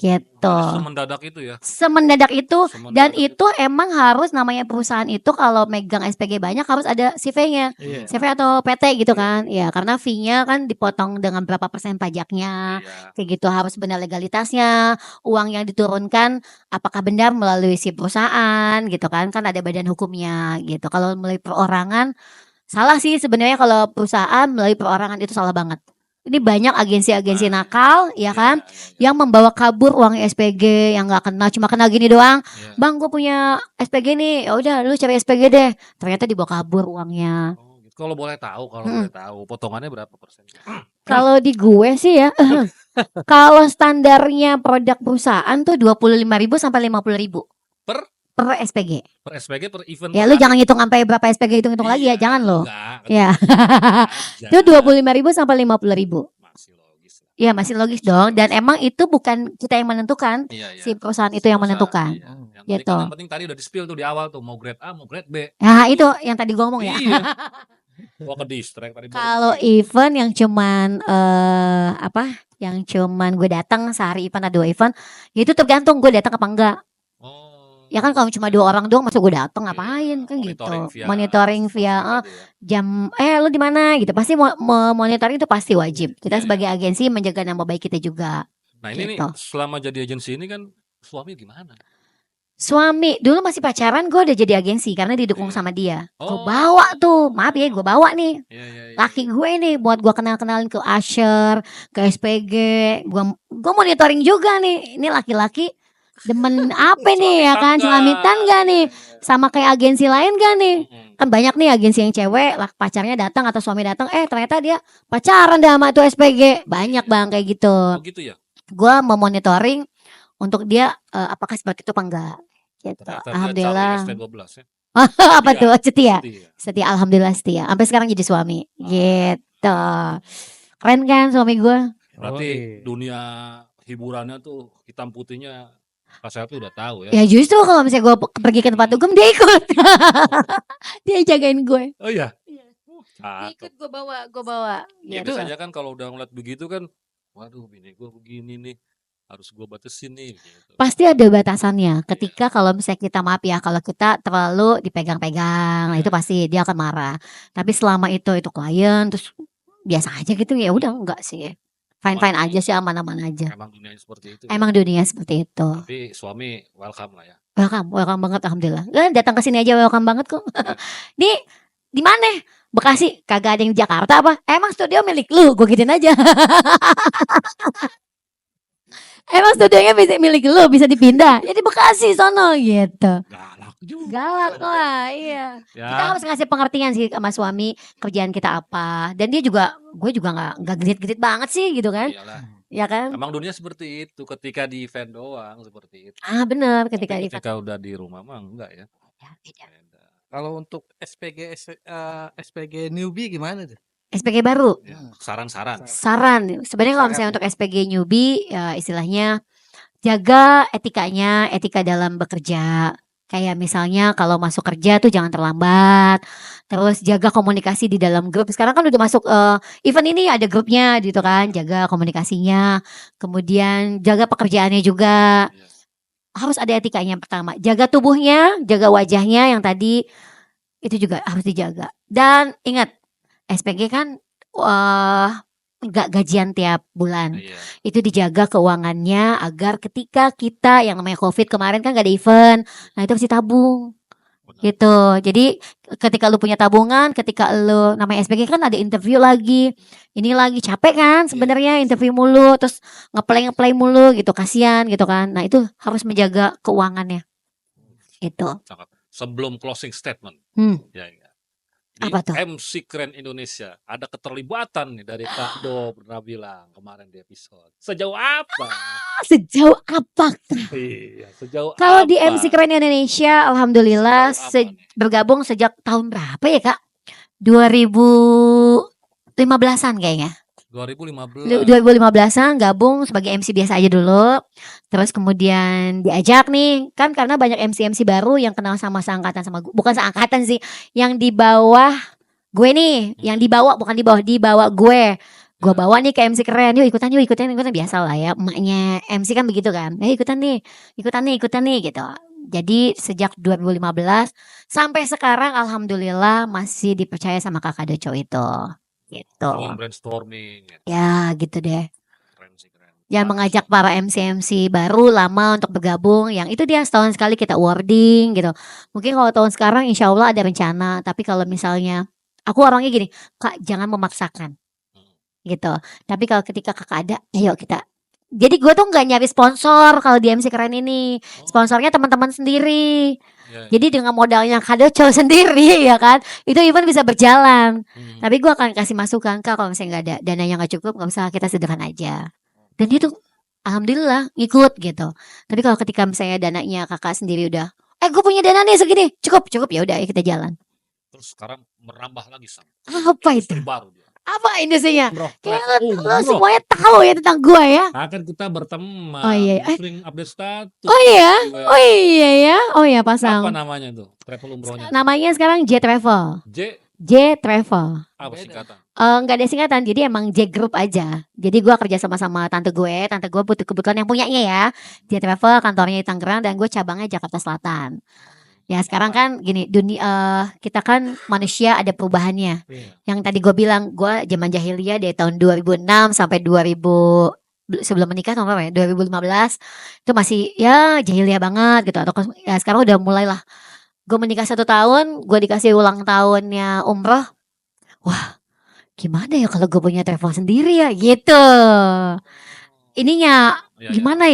Gitu. Semendadak itu ya. Semendadak itu. Dan Semendadak itu emang harus namanya perusahaan itu kalau megang SPG banyak harus ada CV-nya. Iya. CV atau PT gitu kan. Ya karena fee-nya kan dipotong dengan berapa persen pajaknya. Iya. Kayak gitu harus benar legalitasnya. Uang yang diturunkan apakah benar melalui si perusahaan gitu kan. Kan ada badan hukumnya gitu. Kalau melalui perorangan salah sih sebenarnya, kalau perusahaan melalui perorangan itu salah banget. Ini banyak agensi-agensi nakal ya kan, yang membawa kabur uang SPG yang nggak kenal, cuma kenal gini doang. Iya. Bang, gue punya SPG nih, ya udah lu cari SPG deh. Ternyata dibawa kabur uangnya. Oh, gitu. Kalau boleh tahu, potongannya berapa persen? Kalau di gue sih ya, kalau standarnya produk perusahaan tuh 25.000 sampai 50.000 per SPG. Per SPG per event. Ya lu jangan hitung sampai berapa SPG, hitung lagi ya, jangan lo. Enggak. Ya. Itu 25.000 sampai 50.000. Masih logis lah. Iya masih logis dong. Dan emang itu bukan kita yang menentukan, Iya, iya. si perusahaan itu yang menentukan. Iya. Yang Gitu. penting, yang penting tadi udah di-spill tuh di awal tuh, mau grade A, mau grade B. Nah itu yang tadi gue ngomong ya. Iya. Gua ke distract tadi. Kalau event yang cuman yang cuman gue datang sehari event atau 2 event, ya itu tergantung gue datang apa enggak. Oh. Ya kan kalau cuma 2 orang doang masa gue datang ngapain kan gitu. Monitoring via jam lu di mana gitu. Pasti monitoring itu pasti wajib. Kita sebagai agensi menjaga nama baik kita juga. Nah ini nih, Gitu. selama jadi agensi ini kan suami gimana? Suami dulu masih pacaran, gue udah jadi agensi karena didukung sama dia. Gue Oh. bawa tuh, maaf ya, gue bawa nih Iya, iya, iya. laki gue nih buat gue kenalin ke Usher, ke SPG. Gue monitoring juga nih, ini laki-laki demen apa nih ya kan, celamitan gak nih, sama kayak agensi lain gak nih. Kan banyak nih agensi yang cewek pacarnya datang atau suami datang, ternyata dia pacaran dah sama itu SPG. Banyak bang kayak gitu. Oh gitu ya. Gue memonitoring untuk dia apakah seperti itu apa enggak gitu. Ternyata dia Alhamdulillah. cawe ST12 ya. Apa tuh, setia? Setia. Setia, alhamdulillah setia. Sampai sekarang jadi suami. Gitu. Keren kan suami gue? Berarti Oh, iya. dunia hiburannya tuh hitam putihnya Kak Selvi udah tahu ya. Ya justru kalau misalnya gue pergi ke tempat dugem dia ikut. Dia jagain gue. Oh iya. Iya. Cakep. Ikut gue bawa. Ya Gitu. biasanya kan kalau udah ngeliat begitu kan, waduh bini gue begini nih, harus gue batasin nih gitu. Pasti ada batasannya. Ketika kalau misalnya kita maaf ya, kalau kita terlalu dipegang-pegang, itu pasti dia akan marah. Tapi selama itu klien terus biasa aja gitu ya udah enggak sih. fine-fine aja sih, aman-aman aja. Emang dunia seperti itu. Emang dunia seperti itu. Tapi suami welcome lah ya. Welcome banget alhamdulillah. Datang ke sini aja welcome banget kok. Nih, di mana? Bekasi, kagak ada yang di Jakarta apa? Emang studio milik lu, gue gituin aja. Emang studionya milik lu, bisa dipindah. Ya di Bekasi sono gitu. Galak juga. Galak lah, iya. Ya. Kita harus ngasih pengertian sih sama suami kerjaan kita apa. Dan dia juga, gue juga nggak gelit-gelit banget sih gitu kan. Iyalah. Ya kan? Emang dunia seperti itu, ketika di event doang seperti itu. Bener, ketika Tapi di ketika udah di rumah mah enggak ya. beda. Beda. Kalau untuk SPG newbie gimana tuh? SPG baru. Ya, saran-saran. Saran, sebenarnya kalau misalnya untuk SPG newbie ya istilahnya jaga etikanya, etika dalam bekerja. Kayak misalnya kalau masuk kerja tuh jangan terlambat. Terus jaga komunikasi di dalam grup. Sekarang kan udah masuk event ini ada grupnya gitu kan. Jaga komunikasinya. Kemudian jaga pekerjaannya juga. Iya. Harus ada etikanya yang pertama. Jaga tubuhnya, jaga wajahnya yang tadi itu juga harus dijaga. Dan ingat SPG kan nggak gajian tiap bulan. Iya. Itu dijaga keuangannya agar ketika kita yang namanya COVID kemarin kan gak ada event, nah itu mesti tabung Benar. gitu. Jadi ketika lu punya tabungan, ketika lu namanya SPG kan ada interview lagi, ini lagi capek kan sebenarnya interview mulu, terus ngeplay mulu gitu, kasihan gitu kan. Nah itu harus menjaga keuangannya. Itu. Cakep. Sebelum closing statement. Ya, ya. Di Apa tuh? MC Keren Indonesia ada keterlibatan nih dari Kak Do pernah bilang kemarin di episode. Sejauh apa? Sejauh apa? Iya, sejauh Kalau di apa? MC Keren Indonesia, alhamdulillah Sejauh apa nih? bergabung sejak tahun berapa ya kak? 2015-an kayaknya. 2015. 2015-an gabung sebagai MC biasa aja dulu. Terus kemudian diajak nih, kan karena banyak MC baru yang kenal sama seangkatan sama gue. Bukan seangkatan sih, yang di bawah gue nih, yang dibawa bukan di bawah gue. Gue bawa nih ke MC Keren, yuk ikutan biasa lah ya. Emaknya MC kan begitu kan. Ikutan nih gitu. Jadi sejak 2015 sampai sekarang alhamdulillah masih dipercaya sama Kakak Doco itu. Gitu. Brainstorming. Ya gitu deh. Keren sih, keren. Ya mengajak para MC baru lama untuk bergabung. Yang itu dia setahun sekali kita awarding gitu. Mungkin kalau tahun sekarang insya Allah ada rencana. Tapi kalau misalnya aku orangnya gini, Kak jangan memaksakan gitu. Tapi kalau ketika kakak ada, ayo kita. Jadi gue tuh nggak nyari sponsor kalau di MC Keren ini. Sponsornya teman-teman sendiri. Ya, ya. Jadi dengan modalnya Kak Doco sendiri ya kan, itu event bisa berjalan. Tapi gue akan kasih masukan Kak, kalau misalnya nggak ada dananya nggak cukup, nggak usah, kita sederhana aja. Dan dia tuh alhamdulillah ngikut gitu. Tapi kalau ketika misalnya dananya kakak sendiri udah, gue punya dana nih segini, cukup ya udah, kita jalan. Terus sekarang merambah lagi Sam. Apa itu? Baru dia. Apa industrinya? Umroh. Kayak lo Umroh. semuanya tahu ya tentang gue ya. Akan kita berteman. Oh, iya. Sering update status. Oh iya, Gue. oh iya ya, oh iya pasang. Apa namanya tuh? Travel umrohnya. Namanya sekarang J Travel. J Travel. Apa singkatan? Nggak ada singkatan, jadi emang J Group aja. Jadi gue kerja sama tante gue butuh kebetulan yang punyanya ya. J Travel kantornya di Tangerang dan gue cabangnya Jakarta Selatan. Ya sekarang kan gini, dunia kita kan manusia ada perubahannya. Yang tadi gue bilang, gue zaman jahiliyah dari tahun 2006 sampai 2000 sebelum menikah tahun berapa ya? 2015 itu masih ya jahiliyah banget gitu. Atau ya sekarang udah mulai lah. Gue menikah 1 tahun, gue dikasih ulang tahunnya umroh. Wah, gimana ya kalau gue punya travel sendiri ya gitu. Ininya gimana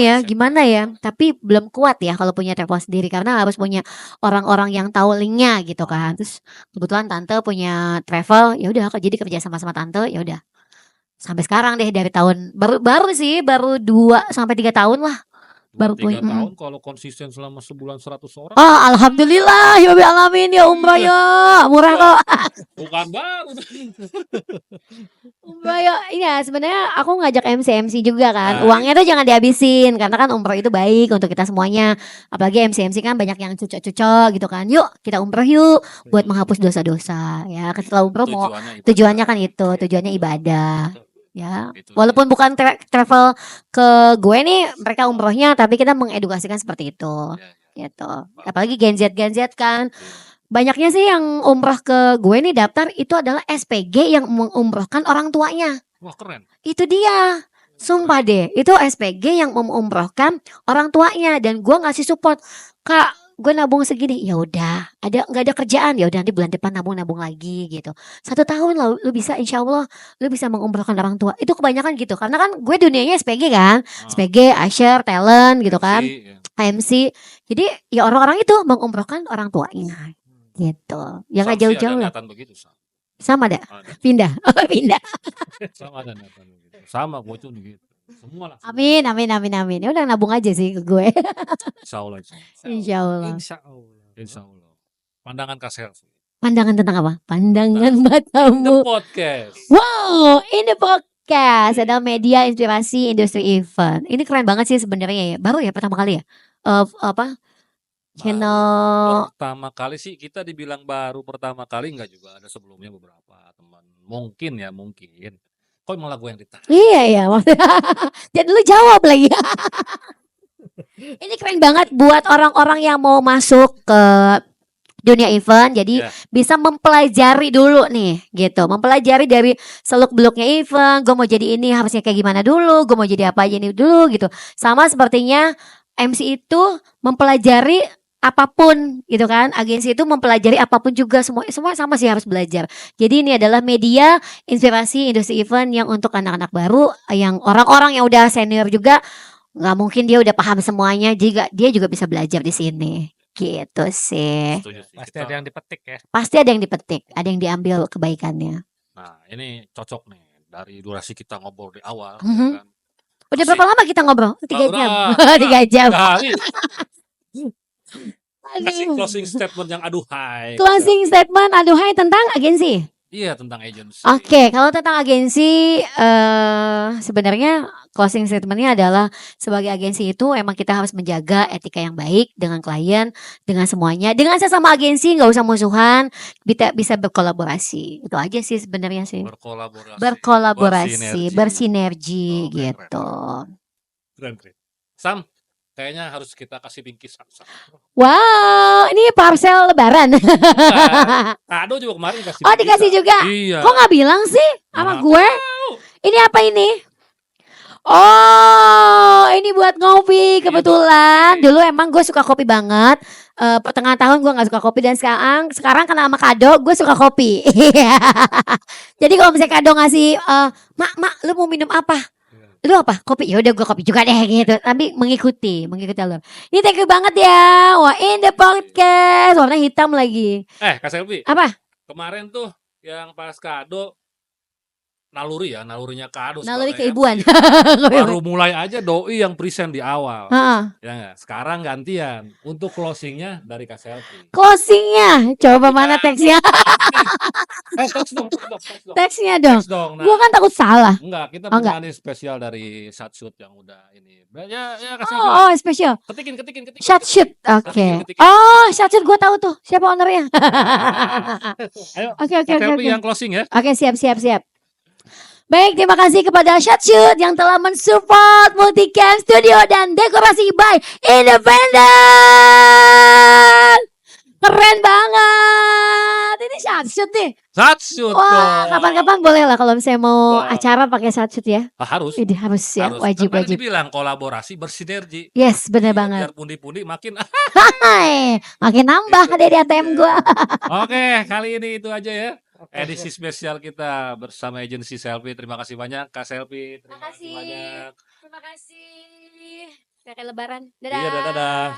ya, tapi belum kuat ya kalau punya travel sendiri karena harus punya orang-orang yang tahu linknya gitu kan. Terus kebetulan tante punya travel, ya udah jadi kerja sama tante, ya udah sampai sekarang deh, dari tahun baru 2 sampai 3 tahun lah. Baru 3 punya. tahun kalau konsisten selama sebulan 100 orang. Oh alhamdulillah ya Rabbil alamin ya, umrah ya murah kok. Bukan baru. Umrah ya, iya sebenarnya aku ngajak MC juga kan. Nah. Uangnya tuh jangan dihabisin karena kan umrah itu baik untuk kita semuanya. Apalagi MC kan banyak yang cucok gitu kan. Yuk kita umrah yuk buat menghapus dosa-dosa ya. Setelah umrah mau tujuannya kan itu, tujuannya ibadah. Ya, Gitu. walaupun bukan travel ke gue nih, mereka umrohnya, tapi kita mengedukasikan seperti itu, gitu. Apalagi Gen Z kan, banyaknya sih yang umroh ke gue nih daftar itu adalah SPG yang mengumrohkan orang tuanya. Wah keren. Itu dia. Sumpah deh, itu SPG yang mengumrohkan orang tuanya dan gua ngasih support. Kak, gue nabung segini, ya udah, nggak ada kerjaan, ya udah nanti bulan depan nabung lagi gitu. 1 tahun lah, lu bisa, insya Allah lu bisa mengumrohkan orang tua. Itu kebanyakan gitu, karena kan gue dunianya SPG kan, SPG, usher, talent gitu kan, MC. Jadi ya orang-orang itu mengumrohkan orang tuanya gitu. Ya nggak jauh-jauh lah. Begitu, Sama dah, ada. pindah, pindah. Sama ada niatan begitu. Sama gue tuh gitu. Semua lah. Amin. Ya udah nabung aja sih ke gue. Insya Allah. Insya Allah. Insya Allah. Pandangan Kak Selfie. Pandangan tentang apa? Pandangan In matamu. the podcast. Wow, ini podcast adalah media inspirasi industri event. Ini keren banget sih sebenarnya ya. Baru ya pertama kali ya. Channel Pertama kali sih kita dibilang baru pertama kali, enggak juga ada sebelumnya beberapa teman. Mungkin. Kok malah gue yang ditanya? Iya ya, jadi lu jawab lagi. Ini keren banget buat orang-orang yang mau masuk ke dunia event. Jadi bisa mempelajari dulu nih gitu. Mempelajari dari seluk-beluknya event. Gue mau jadi ini harusnya kayak gimana dulu. Gue mau jadi apa aja ini dulu gitu. Sama sepertinya MC itu mempelajari apapun gitu kan, agensi itu mempelajari apapun juga, semua sama sih harus belajar. Jadi ini adalah media inspirasi industri event yang untuk anak-anak baru, yang orang-orang yang udah senior juga nggak mungkin dia udah paham semuanya, juga dia juga bisa belajar di sini gitu sih. Pasti ada yang dipetik ya. Pasti ada yang dipetik, ada yang diambil kebaikannya. Nah ini cocok nih dari durasi kita ngobrol di awal. Mhm. Kan? Udah berapa lama kita ngobrol? 3 jam. 3 jam. Kasih closing statement yang aduhai. Closing statement aduhai tentang agensi. Iya, tentang agensi. Oke, kalau tentang agensi sebenarnya closing statementnya adalah sebagai agensi itu emang kita harus menjaga etika yang baik dengan klien, dengan semuanya, dengan sesama agensi nggak usah musuhan, bisa berkolaborasi. Itu aja sih sebenarnya sih. Berkolaborasi, bersinergi keren, gitu. Keren. Sam, kayaknya harus kita kasih bingkisan. Wow, ini parcel lebaran. Kado juga kemarin kasih. Oh, dikasih juga. Iya. Kok nggak bilang sih sama Nggak gue? Ini apa ini? Oh, ini buat ngopi kebetulan. Dulu emang gue suka kopi banget. Pertengahan tahun gue nggak suka kopi dan sekarang karena sama kado gue suka kopi. Jadi kalau misalnya kado ngasih, mak, lu mau minum apa? Lu apa? Kopi. Ya udah gue kopi juga deh gitu. Tapi mengikuti alur. Ini thank you banget ya. Wah, in the podcast warna hitam lagi. Kak Selvi. Apa? Kemarin tuh yang pas kado nalurinya kado. Naluri sebenarnya. keibuan. Baru mulai aja doi yang present di awal. Ya nggak? Sekarang gantian untuk closingnya dari Kak Selvi. Closingnya, coba mana teksnya? Teks dong. Teksnya dong. Teks dong. Nah, Gua kan takut salah. enggak, kita Oh, punya nih spesial dari Satsut yang udah ini. Ya Kak Selvi. Oh, spesial. Ketikin. Shot shoot. Oke. Ketik. Oh, shot shoot gue tahu tuh. Siapa ownernya? Ayo, Oke. Kak Selvi yang closing ya. Oke, siap. Baik, terima kasih kepada Shot Shoot yang telah mensupport Multicam Studio dan dekorasi by Independent. Keren banget. Ini Shot Shoot nih. Satsut. Wah, kapan-kapan boleh lah kalau misalnya mau acara pakai Shot Shoot ya. Harus. Ini harus ya, wajib. Kan dibilang kolaborasi bersinergi. Yes, bener banget. Biar pundi-pundi makin. Hai, makin nambah dari ATM gua. Oke, kali ini itu aja ya. Edisi spesial kita bersama agensi Selfie. Terima kasih banyak Kak Selfie. Terima kasih banyak. Terima kasih. Kayak lebaran. Dadah. Iya, dadah.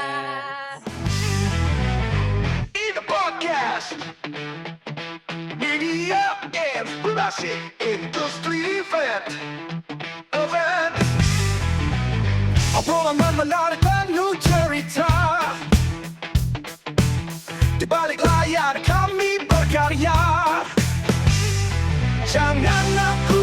In the podcast. Media inspirasi industri event. Obrolan menarik penuh cerita. Di balik layar kami berkarya. Jangan aku